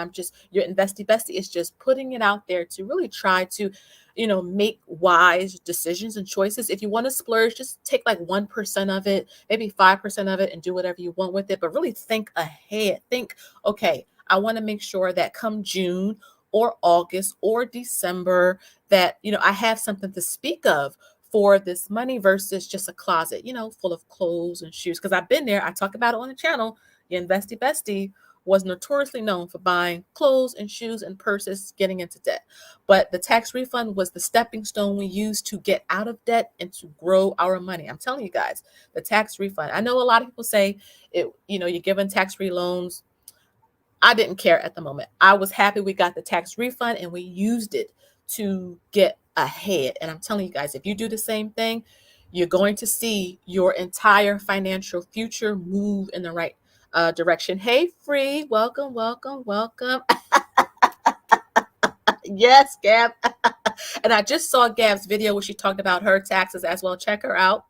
Speaker 1: your investy bestie is just putting it out there to really try to, make wise decisions and choices. If you want to splurge, just take like 1% of it, maybe 5% of it, and do whatever you want with it. But really think ahead. Think, okay, I want to make sure that come June or August or December that, I have something to speak of for this money versus just a closet, full of clothes and shoes. Because I've been there. I talk about it on the channel. Your investy bestie was notoriously known for buying clothes and shoes and purses, getting into debt. But the tax refund was the stepping stone we used to get out of debt and to grow our money. I'm telling you guys, the tax refund. I know a lot of people say you're given tax-free loans. I didn't care at the moment. I was happy we got the tax refund and we used it to get ahead. And I'm telling you guys, if you do the same thing, you're going to see your entire financial future move in the right direction. Hey, Free, welcome, welcome, welcome. Yes, Gab. And I just saw Gab's video where she talked about her taxes as well. Check her out.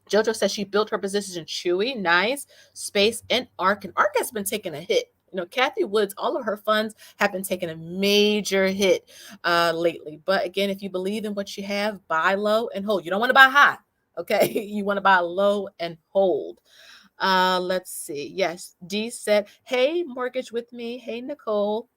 Speaker 1: JoJo says she built her positions in Chewy, Nice, Space, and Arc. And Arc has been taking a hit. Kathy Woods, all of her funds have been taking a major hit lately. But again, if you believe in what you have, buy low and hold. You don't want to buy high, okay? You want to buy low and hold. Let's see. Yes, Dee said, hey, mortgage with me. Hey, Nicole.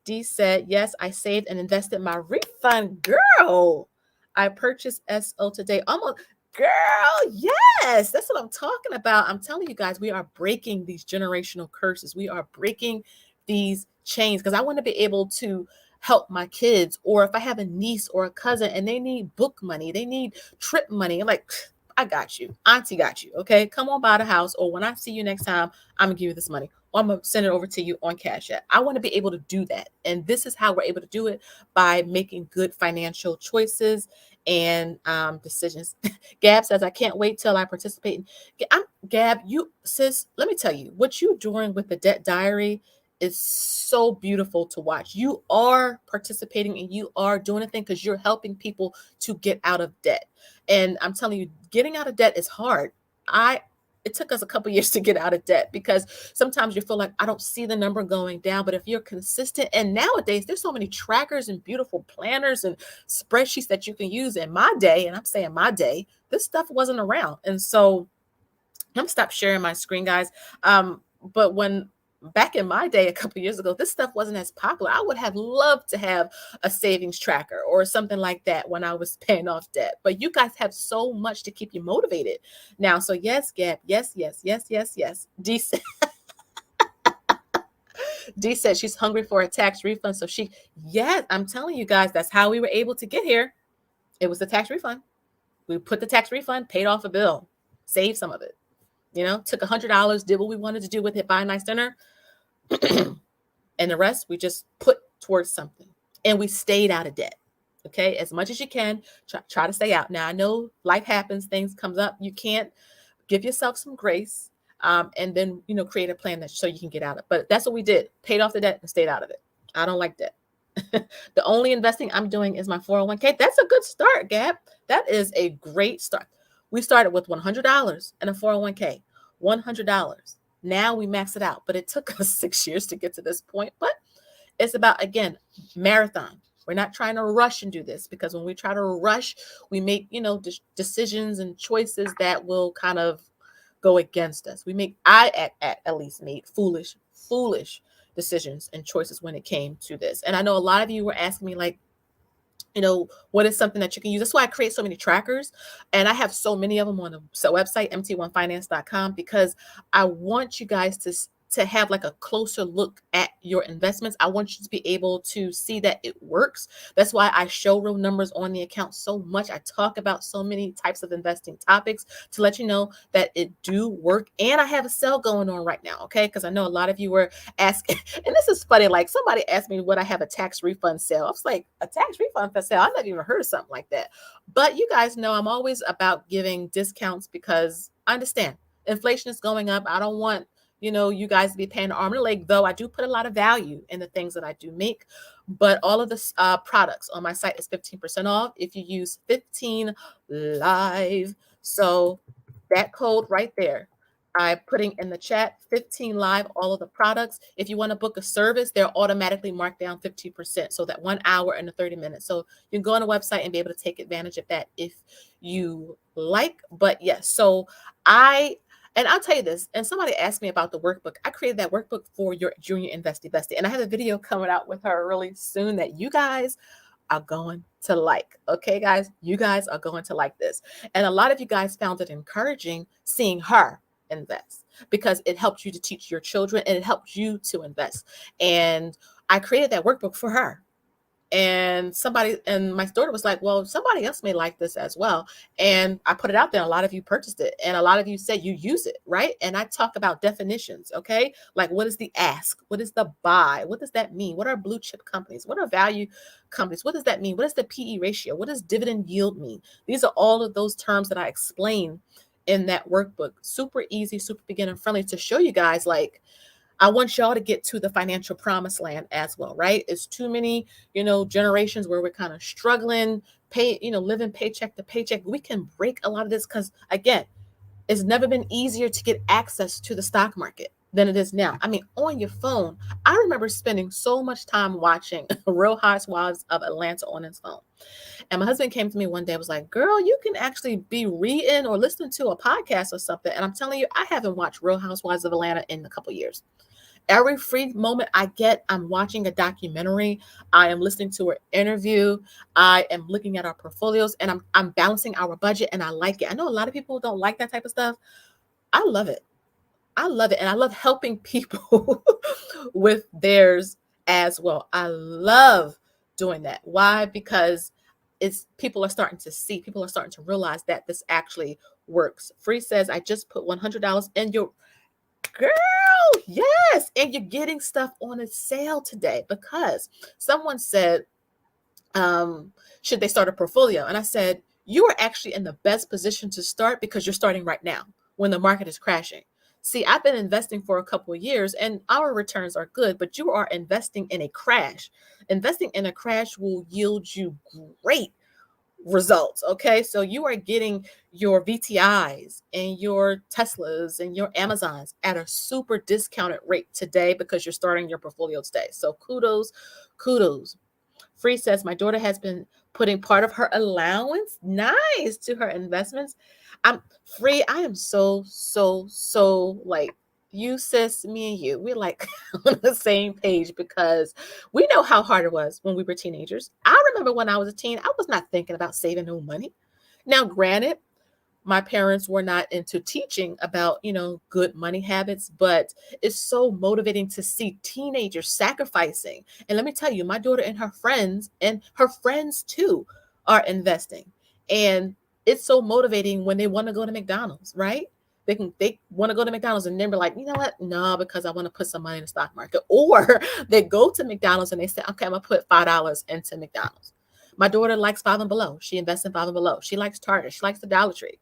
Speaker 1: Dee said, yes, I saved and invested my refund. Girl, I purchased SO today. Almost, girl, yes, that's what I'm talking about. I'm telling you guys, we are breaking these generational curses. We are breaking these chains because I want to be able to help my kids, or if I have a niece or a cousin and they need book money, they need trip money. I'm like, I got you. Auntie got you. Okay. Come on by the house. Or when I see you next time, I'm going to give you this money. Or I'm going to send it over to you on Cash App. I want to be able to do that. And this is how we're able to do it, by making good financial choices and decisions. Gab says, I can't wait till I participate. Gab, sis, let me tell you, what you're doing with the debt diary is so beautiful to watch. You are participating and you are doing a thing because you're helping people to get out of debt. And I'm telling you, getting out of debt is hard. It took us a couple years to get out of debt because sometimes you feel like I don't see the number going down. But if you're consistent, and nowadays there's so many trackers and beautiful planners and spreadsheets that you can use. In my day, and I'm saying my day, this stuff wasn't around. And so I'm gonna stop sharing my screen, guys. But when back in my day, a couple years ago, this stuff wasn't as popular. I would have loved to have a savings tracker or something like that when I was paying off debt. But you guys have so much to keep you motivated now. So yes, Gab, yes, yes, yes, yes, yes. D said she's hungry for a tax refund. So yes, I'm telling you guys, that's how we were able to get here. It was the tax refund. We put the tax refund, paid off a bill, saved some of it. Took $100, did what we wanted to do with it, buy a nice dinner. And the rest we just put towards something, and we stayed out of debt. Okay, as much as you can, try to stay out. Now I know life happens, things comes up, you can't. Give yourself some grace, and then create a plan so you can get out of it. But that's what we did: paid off the debt and stayed out of it. I don't like debt. The only investing I'm doing is my 401k. That's a good start, Gab. That is a great start. We started with $100 in a 401k. $100. Now we max it out, but it took us 6 years to get to this point. But it's about, again, marathon. We're not trying to rush and do this, because when we try to rush, we make, decisions and choices that will kind of go against us. I at least made foolish decisions and choices when it came to this. And I know a lot of you were asking me, like, what is something that you can use? That's why I create so many trackers, and I have so many of them on the website, mt1finance.com, because I want you guys to have like a closer look at your investments. I want you to be able to see that it works. That's why I show real numbers on the account so much. I talk about so many types of investing topics to let you know that it do work. And I have a sale going on right now, okay? Because I know a lot of you were asking, and this is funny, like somebody asked me would I have a tax refund sale. I was like, a tax refund sale? I never even heard of something like that. But you guys know I'm always about giving discounts because I understand inflation is going up. I don't want you guys to be paying an arm and a leg, though I do put a lot of value in the things that I do make. But all of the products on my site is 15% off if you use 15 live. So that code right there, I'm putting in the chat, 15 live, all of the products. If you want to book a service, they're automatically marked down 15%. So that 1 hour and 30 minutes. So you can go on the website and be able to take advantage of that if you like. But yes, so and I'll tell you this, and somebody asked me about the workbook. I created that workbook for your junior investing bestie. And I have a video coming out with her really soon that you guys are going to like. Okay, guys, you guys are going to like this. And a lot of you guys found it encouraging seeing her invest because it helps you to teach your children and it helps you to invest. And I created that workbook for her. And my daughter was like, well, somebody else may like this as well. And I put it out there. And a lot of you purchased it. And a lot of you said you use it, right? And I talk about definitions, okay? Like what is the ask? What is the buy? What does that mean? What are blue chip companies? What are value companies? What does that mean? What is the PE ratio? What does dividend yield mean? These are all of those terms that I explain in that workbook. Super easy, super beginner friendly to show you guys like, I want y'all to get to the financial promised land as well, right? It's too many, generations where we're kind of struggling, living paycheck to paycheck. We can break a lot of this because, again, it's never been easier to get access to the stock market than it is now. I mean, on your phone. I remember spending so much time watching Real Housewives of Atlanta on his phone. And my husband came to me one day and was like, girl, you can actually be reading or listening to a podcast or something. And I'm telling you, I haven't watched Real Housewives of Atlanta in a couple of years. Every free moment I get, I'm watching a documentary. I am listening to an interview. I am looking at our portfolios and I'm balancing our budget and I like it. I know a lot of people don't like that type of stuff. I love it. I love it. And I love helping people with theirs as well. I love doing that. Why? Because people are starting to realize that this actually works. Free says, I just put $100 in your girl. Yes. And you're getting stuff on a sale today because someone said, should they start a portfolio? And I said, you are actually in the best position to start because you're starting right now when the market is crashing. See, I've been investing for a couple of years and our returns are good, but you are investing in a crash. Investing in a crash will yield you great results. Okay. So you are getting your VTIs and your Teslas and your Amazons at a super discounted rate today because you're starting your portfolio today. So kudos. Free says, my daughter has been putting part of her allowance, nice, to her investments. I'm Free. I am so like you, sis, me and you. We're like on the same page because we know how hard it was when we were teenagers. I remember when I was a teen, I was not thinking about saving no money. Now, granted, my parents were not into teaching about, good money habits, but it's so motivating to see teenagers sacrificing. And let me tell you, my daughter and her friends too are investing. And it's so motivating when they want to go to McDonald's, right? They want to go to McDonald's and then be like, you know what? No, because I want to put some money in the stock market. Or they go to McDonald's and they say, okay, I'm gonna put $5 into McDonald's. My daughter likes Five and Below. She invests in Five and Below. She likes Target. She likes the Dollar Tree.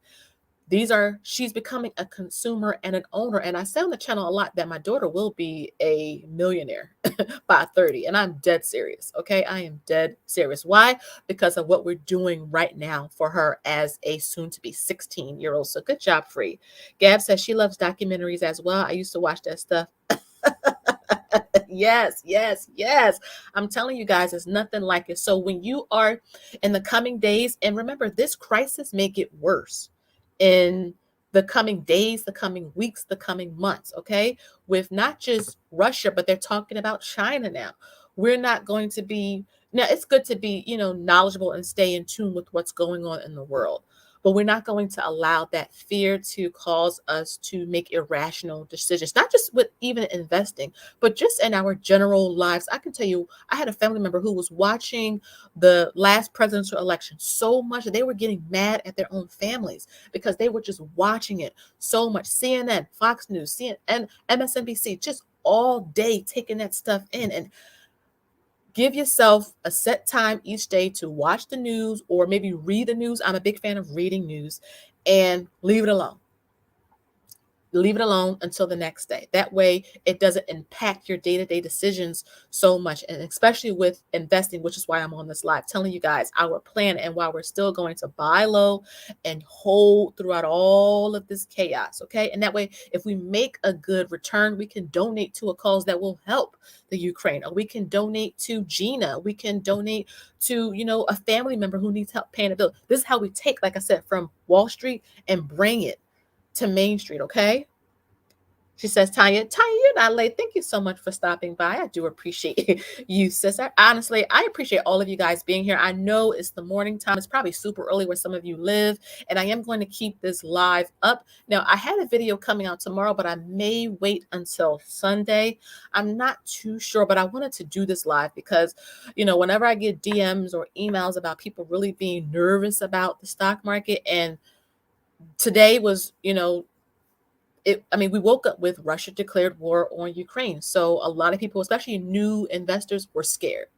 Speaker 1: She's becoming a consumer and an owner. And I say on the channel a lot that my daughter will be a millionaire by 30. And I'm dead serious. Okay. I am dead serious. Why? Because of what we're doing right now for her as a soon to be 16-year-old. So good job, Free. Gab says she loves documentaries as well. I used to watch that stuff. Yes. I'm telling you guys, it's nothing like it. So when you are in the coming days, and remember, this crisis may get worse in the coming days, the coming weeks, the coming months, okay? With not just Russia, but they're talking about China now. We're not going to be, now it's good to be, knowledgeable and stay in tune with what's going on in the world. but we're not going to allow that fear to cause us to make irrational decisions, not just with even investing, but just in our general lives. I can tell you, I had a family member who was watching the last presidential election so much that they were getting mad at their own families because they were just watching it so much. CNN, Fox News, CNN, MSNBC, just all day taking that stuff in. And give yourself a set time each day to watch the news or maybe read the news. I'm a big fan of reading news, and leave it alone. Leave it alone until the next day. That way, it doesn't impact your day to day decisions so much. And especially with investing, which is why I'm on this live telling you guys our plan and why we're still going to buy low and hold throughout all of this chaos. Okay. And that way, if we make a good return, we can donate to a cause that will help the Ukraine, or we can donate to Gina. We can donate to, a family member who needs help paying a bill. This is how we take, like I said, from Wall Street and bring it to Main Street, okay? She says, Tanya, you're not late. Thank you so much for stopping by. I do appreciate you, sis. Honestly, I appreciate all of you guys being here. I know it's the morning time. It's probably super early where some of you live, and I am going to keep this live up. Now, I had a video coming out tomorrow, but I may wait until Sunday. I'm not too sure, but I wanted to do this live because, whenever I get DMs or emails about people really being nervous about the stock market, and today was, we woke up with Russia declared war on Ukraine. So a lot of people, especially new investors, were scared.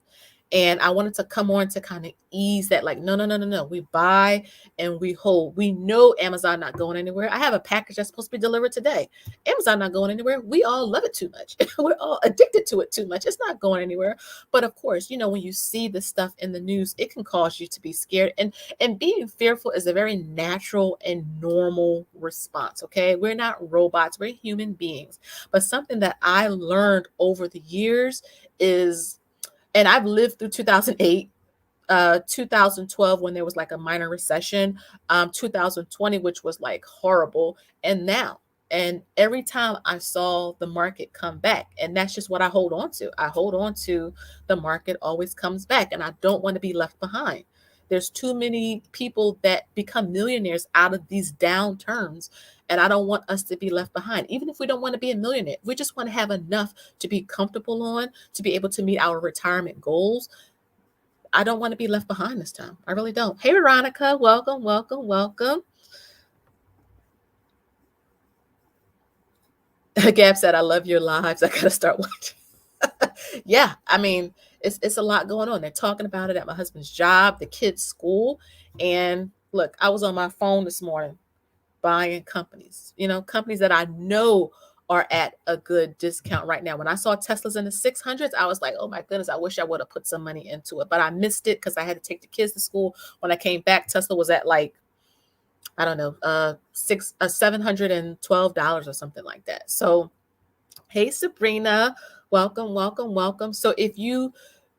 Speaker 1: And I wanted to come on to kind of ease that, like, no, no, no, no, no. We buy and we hold. We know Amazon not going anywhere. I have a package that's supposed to be delivered today. Amazon not going anywhere. We all love it too much. We're all addicted to it too much. It's not going anywhere. But of course, when you see the stuff in the news, it can cause you to be scared. And being fearful is a very natural and normal response. Okay. We're not robots. We're human beings. But something that I learned over the years is, and I've lived through 2008, 2012 when there was like a minor recession, 2020, which was like horrible, and now. And every time I saw the market come back, and that's just what I hold on to. I hold on to the market always comes back, and I don't want to be left behind. There's too many people that become millionaires out of these downturns, and I don't want us to be left behind. Even if we don't want to be a millionaire, we just want to have enough to be comfortable on, to be able to meet our retirement goals. I don't want to be left behind this time. I really don't. Hey, Veronica, welcome, welcome, welcome. Gab said, I love your lives. I got to start watching. Yeah, it's a lot going on. They're talking about it at my husband's job, the kids' school. And look, I was on my phone this morning buying companies, companies that I know are at a good discount right now. When I saw Tesla's in the 600s, I was like, oh my goodness, I wish I would have put some money into it, but I missed it because I had to take the kids to school. When I came back, Tesla was at like, I don't know, $712 or something like that. So, hey, Sabrina, welcome, welcome, welcome. So if you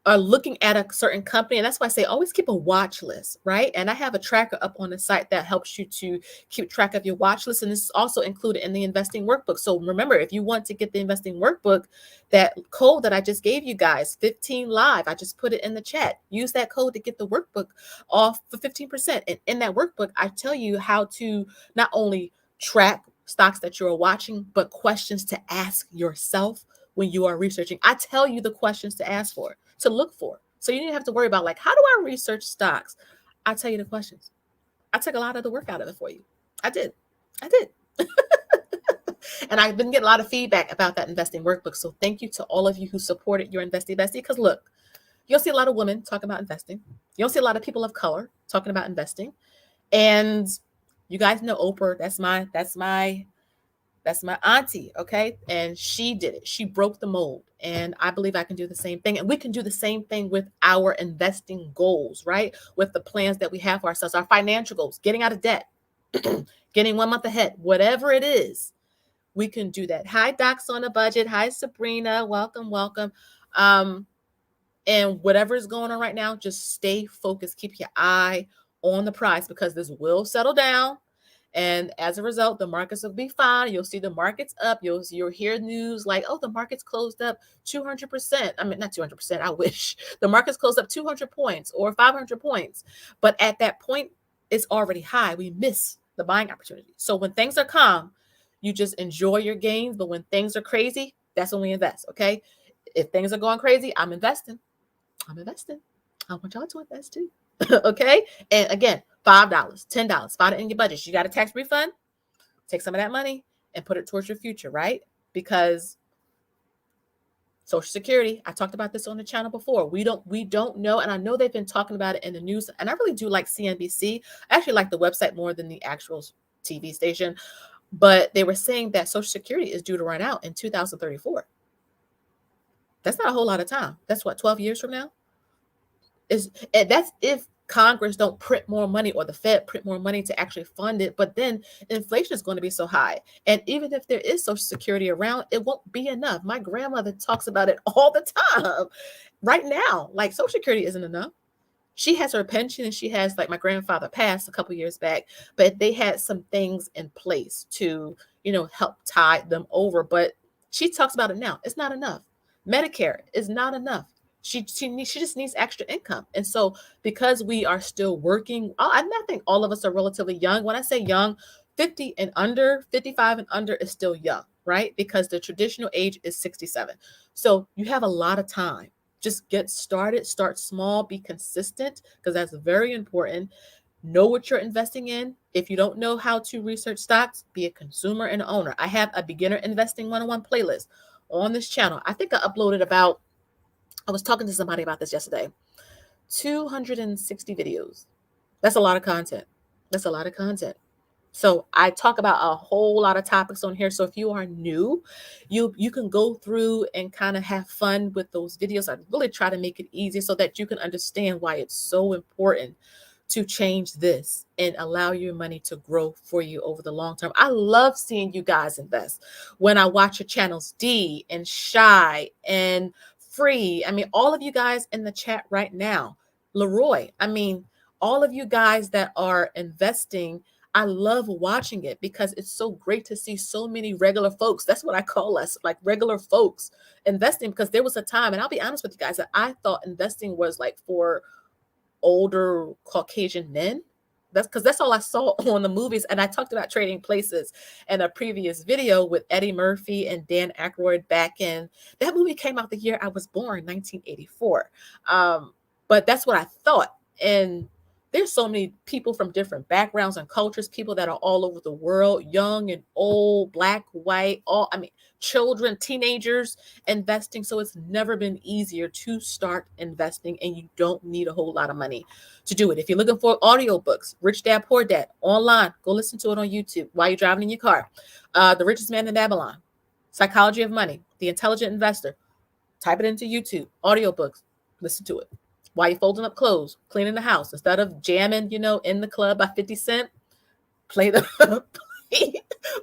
Speaker 1: are looking at a certain company, and that's why I say always keep a watch list, right? And I have a tracker up on the site that helps you to keep track of your watch list. And this is also included in the investing workbook. So remember, if you want to get the investing workbook, that code that I just gave you guys, 15 live, I just put it in the chat. Use that code to get the workbook off for 15%. And in that workbook, I tell you how to not only track stocks that you're watching, but questions to ask yourself when you are researching. I tell you the questions to ask for, to look for. So you didn't have to worry about like, how do I research stocks? I tell you the questions. I took a lot of the work out of it for you. I did. And I've been getting a lot of feedback about that investing workbook. So thank you to all of you who supported your Investing Bestie. Because look, you'll see a lot of women talking about investing. You'll see a lot of people of color talking about investing. And you guys know Oprah, that's my auntie, okay? And she did it. She broke the mold. And I believe I can do the same thing. And we can do the same thing with our investing goals, right? With the plans that we have for ourselves, our financial goals, getting out of debt, getting 1 month ahead, whatever it is, we can do that. Hi, Docs on a Budget. Hi, Sabrina. Welcome, welcome. And whatever is going on right now, just stay focused. Keep your eye on the price because this will settle down. And as a result, the markets will be fine. You'll see the markets up. You'll hear news like, oh, the market's closed up 200%. I mean, not 200%. I wish the market's closed up 200 points or 500 points. But at that point, it's already high. We miss the buying opportunity. So when things are calm, you just enjoy your gains. But when things are crazy, that's when we invest. Okay. If things are going crazy, I'm investing. I'm investing. I want y'all to invest too. Okay. And again, $5, $10, find it in your budget. You got a tax refund? Take some of that money and put it towards your future, right? Because Social Security, I talked about this on the channel before. We don't know, and I know they've been talking about it in the news, and I really do like CNBC. I actually like the website more than the actual TV station, but they were saying that Social Security is due to run out in 2034. That's not a whole lot of time. That's what, 12 years from now? And that's if Congress don't print more money or the Fed print more money to actually fund it. But then inflation is going to be so high. And even if there is Social Security around, it won't be enough. My grandmother talks about it all the time. Right now, like Social Security isn't enough. She has her pension and she has, like, my grandfather passed a couple years back, but they had some things in place to, help tide them over. But she talks about it now. It's not enough. Medicare is not enough. She just needs extra income. And so because we are still working, I think all of us are relatively young. When I say young, 50 and under, 55 and under is still young, right? Because the traditional age is 67. So you have a lot of time. Just get started, start small, be consistent, because that's very important. Know what you're investing in. If you don't know how to research stocks, be a consumer and owner. I have a beginner investing 101 playlist on this channel. I think I uploaded I was talking to somebody about this yesterday, 260 videos. That's a lot of content. That's a lot of content. So I talk about a whole lot of topics on here. So if you are new, you can go through and kind of have fun with those videos. I really try to make it easy so that you can understand why it's so important to change this and allow your money to grow for you over the long term. I love seeing you guys invest. When I watch your channels, D and Shy and Free, I mean, all of you guys in the chat right now, Leroy, I mean, all of you guys that are investing, I love watching it because it's so great to see so many regular folks. That's what I call us, like regular folks investing, because there was a time, and I'll be honest with you guys, that I thought investing was like for older Caucasian men. That's because that's all I saw on the movies. And I talked about Trading Places in a previous video with Eddie Murphy and Dan Aykroyd back in, that movie came out the year I was born, 1984. But that's what I thought. And there's so many people from different backgrounds and cultures, people that are all over the world, young and old, black, white, children, teenagers investing. So it's never been easier to start investing, and you don't need a whole lot of money to do it. If you're looking for audiobooks, Rich Dad Poor Dad online, go listen to it on YouTube while you're driving in your car. The Richest Man in Babylon, Psychology of Money, The Intelligent Investor. Type it into YouTube, audiobooks, listen to it while you're folding up clothes, cleaning the house. Instead of jamming, In the Club by 50 Cent, play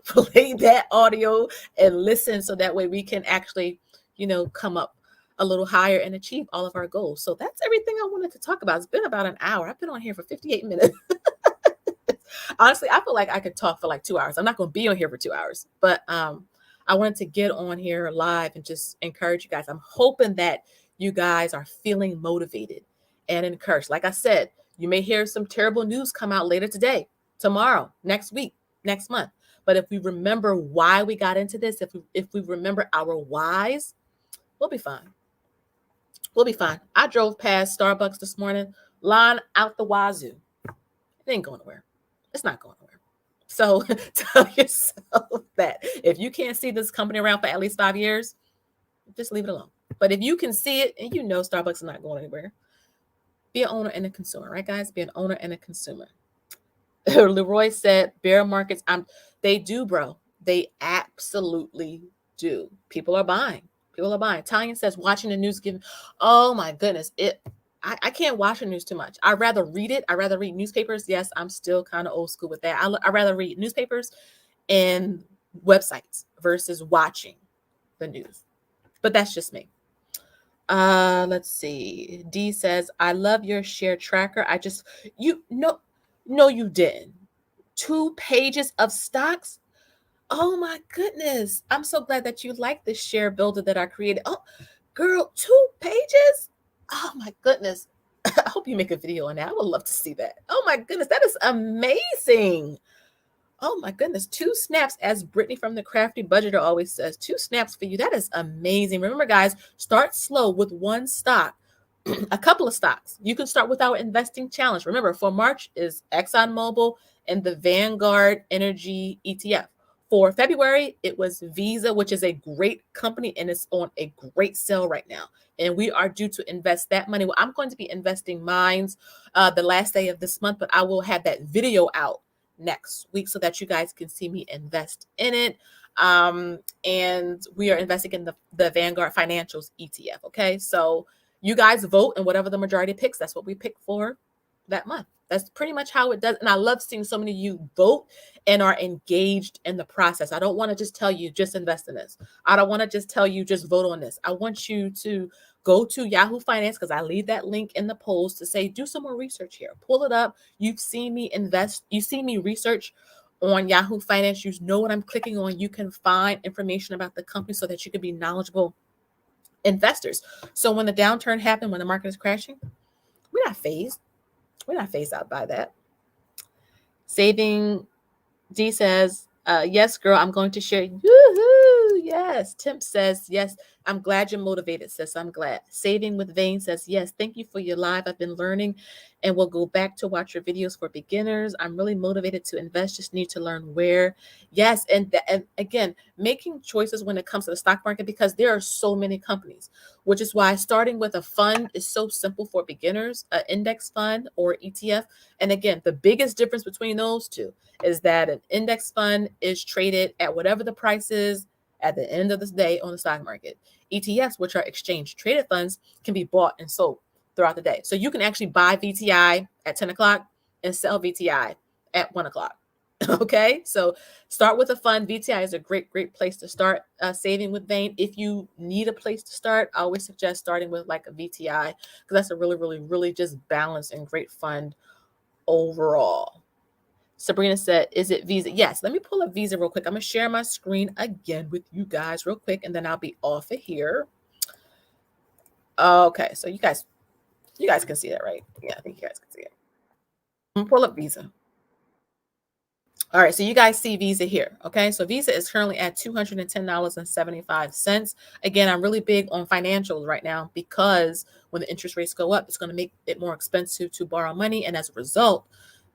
Speaker 1: play that audio and listen, so that way we can actually, come up a little higher and achieve all of our goals. So that's everything I wanted to talk about. It's been about an hour. I've been on here for 58 minutes. Honestly, I feel like I could talk for like 2 hours. I'm not going to be on here for 2 hours, but I wanted to get on here live and just encourage you guys. I'm hoping that you guys are feeling motivated and encouraged. Like I said, you may hear some terrible news come out later today, tomorrow, next week, next month. But if we remember why we got into this, if we remember our whys, we'll be fine. We'll be fine. I drove past Starbucks this morning, line out the wazoo. It ain't going nowhere. It's not going nowhere. So tell yourself that if you can't see this company around for at least 5 years, just leave it alone. But if you can see it and Starbucks is not going anywhere, be an owner and a consumer, right, guys? Be an owner and a consumer. Leroy said bear markets, they do, bro. They absolutely do. People are buying. Tanya says watching the news oh my goodness. I can't watch the news too much. I'd rather read it. I'd rather read newspapers. Yes, I'm still kind of old school with that. I'd rather read newspapers and websites versus watching the news. But that's just me. Let's see. D says, I love your share tracker. No, you didn't. 2 pages of stocks. Oh my goodness. I'm so glad that you like the share builder that I created. Oh, girl, 2 pages? Oh my goodness. I hope you make a video on that. I would love to see that. Oh Oh my goodness, that is amazing. Oh my goodness, 2 snaps, as Brittany from the Crafty Budgeter always says, 2 snaps for you. That is amazing. Remember, guys, start slow with one stock, a couple of stocks. You can start with our investing challenge. Remember, for March is ExxonMobil and the Vanguard Energy ETF. For February, it was Visa, which is a great company and it's on a great sale right now. And we are due to invest that money. Well, I'm going to be investing mines the last day of this month, but I will have that video out next week so that you guys can see me invest in it. And we are investing in the Vanguard Financials ETF. Okay, so you guys vote, and whatever the majority picks, that's what we pick for that month. That's pretty much how it does. And I love seeing so many of you vote and are engaged in the process. I don't want to just tell you just invest in this. I don't want to just tell you just vote on this. I want you to go to Yahoo Finance, because I leave that link in the polls to say, do some more research here. Pull it up. You've seen me invest. You've seen me research on Yahoo Finance. You know what I'm clicking on. You can find information about the company so that you can be knowledgeable investors. So when the downturn happened, when the market is crashing, we're not phased. We're not phased out by that. Saving D says, yes, girl, I'm going to share. Woohoo! Yes. Tim says, yes, I'm glad you're motivated, sis. I'm glad. Saving with Vane says, yes, thank you for your live. I've been learning and will go back to watch your videos for beginners. I'm really motivated to invest, just need to learn where. Yes. And again, making choices when it comes to the stock market, because there are so many companies, which is why starting with a fund is so simple for beginners, an index fund or ETF. And again, the biggest difference between those two is that an index fund is traded at whatever the price is at the end of the day on the stock market. ETFs, which are exchange traded funds, can be bought and sold throughout the day. So you can actually buy VTI at 10 o'clock and sell VTI at 1 o'clock. Okay, so start with a fund. VTI is a great place to start saving with Vane. If you need a place to start, I always suggest starting with like a VTI, because that's a really just balanced and great fund overall. Sabrina said, is it Visa? Yes. Let me pull up Visa real quick. I'm going to share my screen again with you guys real quick, and then I'll be off of here. Okay. So you guys can see that, right? Yeah, I think you guys can see it. I'm going to pull up Visa. All right, so you guys see Visa here, okay? So Visa is currently at $210.75. Again, I'm really big on financials right now, because when the interest rates go up, it's going to make it more expensive to borrow money, and as a result,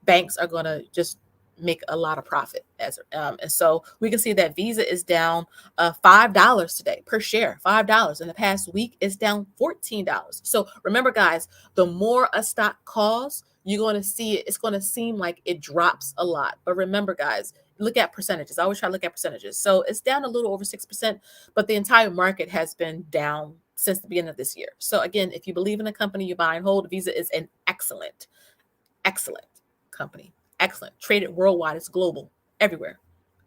Speaker 1: banks are going to just make a lot of profit. And so we can see that Visa is down $5 today per share, $5. In the past week, it's down $14. So remember, guys, the more a stock costs, you're going to see it. It's going to seem like it drops a lot. But remember, guys, look at percentages. I always try to look at percentages. So it's down a little over 6%, but the entire market has been down since the beginning of this year. So again, if you believe in the company, you buy and hold. Visa is an excellent company. Excellent. Traded worldwide. It's global, everywhere,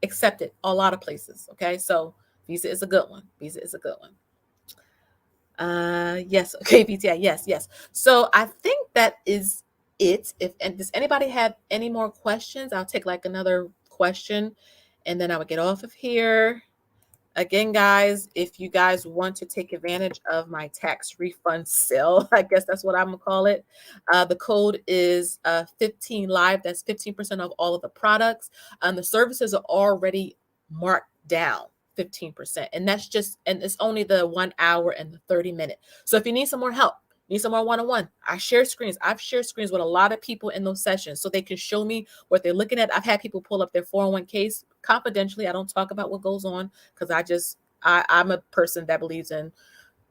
Speaker 1: accepted a lot of places. Okay, so Visa is a good one. Visa is a good one. Yes. Okay, VTI. Yes. So I think that is it. And does anybody have any more questions? I'll take like another question, and then I would get off of here. Again, guys, if you guys want to take advantage of my tax refund sale, I guess that's what I'm gonna call it. The code is 15 live. That's 15% of all of the products. The services are already marked down 15%. And it's only the 1 hour and the 30-minute. So if you need some more help, need some more one-on-one, I've shared screens with a lot of people in those sessions so they can show me what they're looking at. I've had people pull up their 401ks confidentially. I don't talk about what goes on, because I'm a person that believes in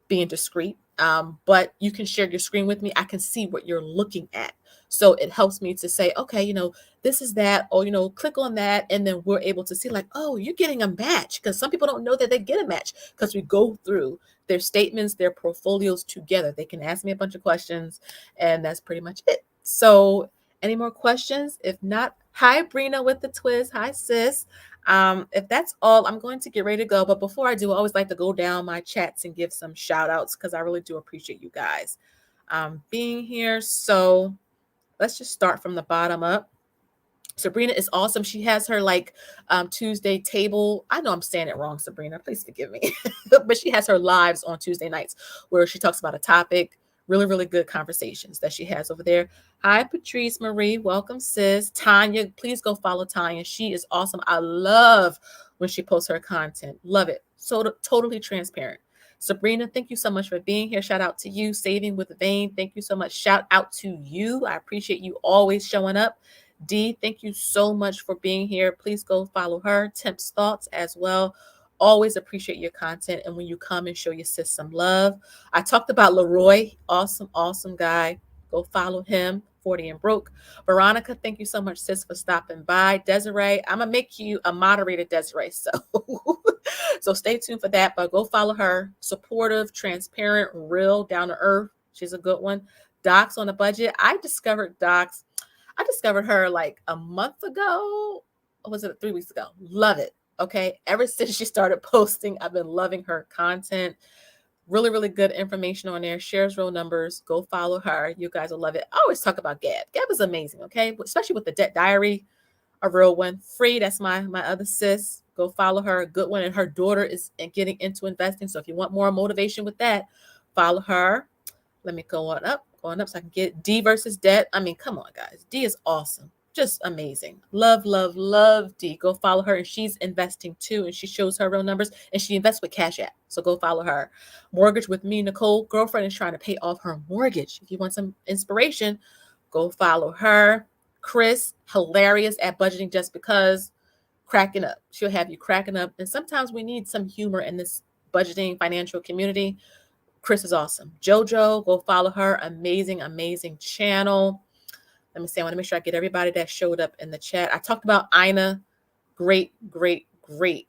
Speaker 1: being discreet. But you can share your screen with me. I can see what you're looking at. So it helps me to say, okay, this is that, or, click on that. And then we're able to see like, oh, you're getting a match, because some people don't know that they get a match, because we go through their statements, their portfolios together. They can ask me a bunch of questions, and that's pretty much it. So any more questions? If not, hi, Brina with the twist. Hi, sis. If that's all, I'm going to get ready to go. But before I do, I always like to go down my chats and give some shout outs, because I really do appreciate you guys being here. So let's just start from the bottom up. Sabrina is awesome. She has her Tuesday table. I know I'm saying it wrong, Sabrina. Please forgive me. But she has her lives on Tuesday nights where she talks about a topic, Really, really good conversations that she has over there. Hi, Patrice Marie. Welcome, sis. Tanya, please go follow Tanya. She is awesome. I love when she posts her content. Love it. So totally transparent. Sabrina, thank you so much for being here. Shout out to you. Saving with Vane, thank you so much. Shout out to you. I appreciate you always showing up. D, thank you so much for being here. Please go follow her. Temp's Thoughts as well. Always appreciate your content and when you come and show your sis some love. I talked about Leroy. Awesome, awesome guy. Go follow him. 40 and Broke. Veronica, thank you so much, sis, for stopping by. Desiree, I'm going to make you a moderator, Desiree. So stay tuned for that. But go follow her. Supportive, transparent, real, down to earth. She's a good one. Docs on a budget. I discovered her like a month ago. Or was it 3 weeks ago? Love it. Okay. Ever since she started posting, I've been loving her content. Really, really good information on there. Shares real numbers. Go follow her. You guys will love it. I always talk about Gab. Gab is amazing, okay? Especially with the Debt Diary, a real one. Free, that's my other sis. Go follow her. A good one. And her daughter is getting into investing. So if you want more motivation with that, follow her. Let me go on up so I can get D versus Debt. I mean, come on, guys. D is awesome. Just amazing. Love, love, love D. Go follow her. And she's investing too. And she shows her real numbers. And she invests with Cash App. So go follow her. Mortgage with Me, Nicole. Girlfriend is trying to pay off her mortgage. If you want some inspiration, go follow her. Chris, hilarious at budgeting just because. Cracking up. She'll have you cracking up. And sometimes we need some humor in this budgeting financial community. Chris is awesome. JoJo, go follow her. Amazing, amazing channel. Let me see. I want to make sure I get everybody that showed up in the chat. I talked about Ina. Great, great, great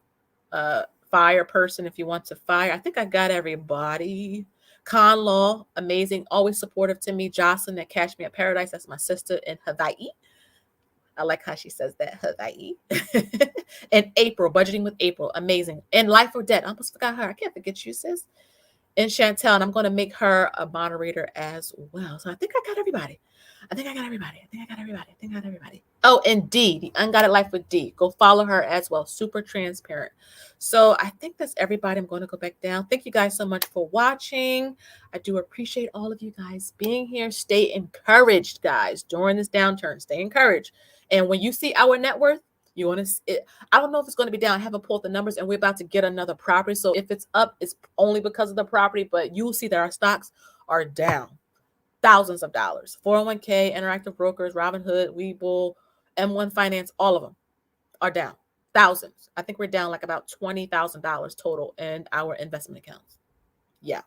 Speaker 1: fire person if you want to fire. I think I got everybody. Con Law, amazing. Always supportive to me. Jocelyn at Catch Me at Paradise. That's my sister in Hawaii. I like how she says that, Hawaii. And April, budgeting with April. Amazing. And Life or Debt. I almost forgot her. I can't forget you, sis. And Chantel, and I'm going to make her a moderator as well. So I think I got everybody. Oh, and D, the Unguided Life with D. Go follow her as well. Super transparent. So I think that's everybody. I'm going to go back down. Thank you guys so much for watching. I do appreciate all of you guys being here. Stay encouraged, guys, during this downturn. Stay encouraged. And when you see our net worth, you want to, I don't know if it's going to be down. I haven't pulled the numbers and we're about to get another property. So if it's up, it's only because of the property, but you'll see that our stocks are down thousands of dollars. 401k, Interactive Brokers, Robinhood, Webull, M1 Finance, all of them are down thousands. I think we're down like about $20,000 total in our investment accounts. Yeah.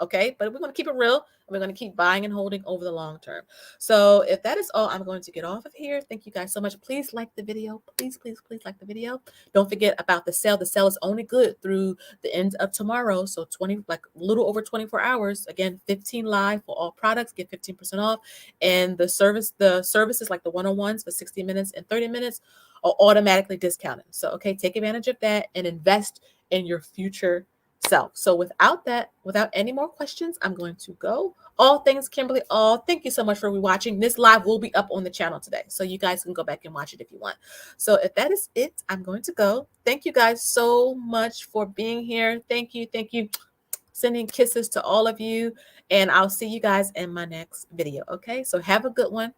Speaker 1: Okay. But we're going to keep it real. We're going to keep buying and holding over the long term. So if that is all, I'm going to get off of here. Thank you guys so much. Please like the video. Please like the video. Don't forget about the sale. The sale is only good through the end of tomorrow. So a little over 24 hours. Again, 15 live for all products. Get 15% off. And the services like the one-on-ones for 60 minutes and 30 minutes are automatically discounted. So, okay, take advantage of that and invest in your future self. So without any more questions, I'm going to go. All things Kimberly. Thank you so much for watching. This live will be up on the channel today, so you guys can go back and watch it if you want. So if that is it, I'm going to go. Thank you guys so much for being here. Thank you. Sending kisses to all of you, and I'll see you guys in my next video. Okay, so have a good one.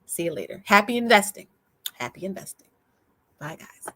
Speaker 1: See you later. Happy investing. Bye, guys.